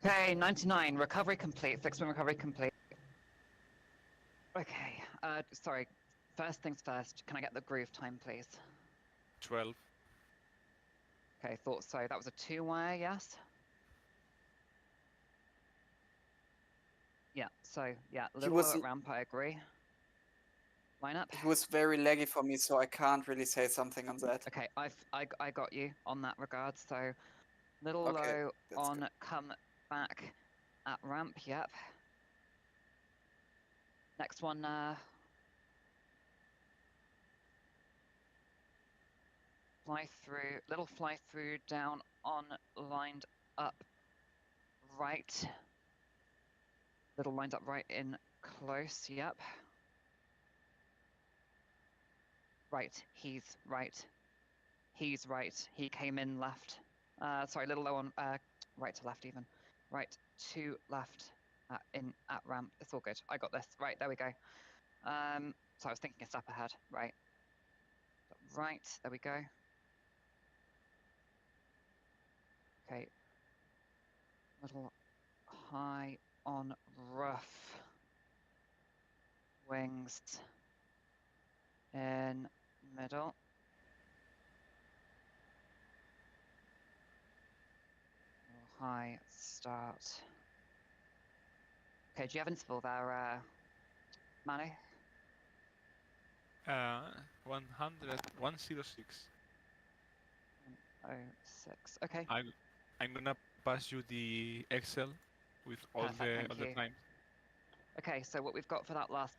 Speaker 1: Okay, 99. Recovery complete. Fixed wing recovery complete. Okay. Sorry. First things first. Can I get the groove time, please?
Speaker 3: 12.
Speaker 1: Okay, thought so. That was a 2-wire, yes? Yeah, so, yeah, a
Speaker 2: he
Speaker 1: little low
Speaker 2: was
Speaker 1: at ramp, I agree. Line up.
Speaker 2: he was very laggy for me, so I can't really say something on that.
Speaker 1: Okay, I got you on that regard, so little
Speaker 2: Okay,
Speaker 1: low
Speaker 2: that's
Speaker 1: on
Speaker 2: good.
Speaker 1: come back at ramp, yep. Next one, little fly through down on lined up right. Little lined up right in close, yep. Right, he's right. He's right. He came in left. Sorry, little low on right to left even. Right to left at ramp. It's all good. I got this. Right, there we go. So I was thinking a step ahead. Right. Right, there we go. Okay. Little high on rough. Wings in middle. High start. Okay, do you have interval there, Manu?
Speaker 3: 106.
Speaker 1: 106. Okay.
Speaker 3: I'm gonna pass you the Excel with all
Speaker 1: Perfect,
Speaker 3: the
Speaker 1: thank you.
Speaker 3: times.
Speaker 1: Okay, so what we've got for that last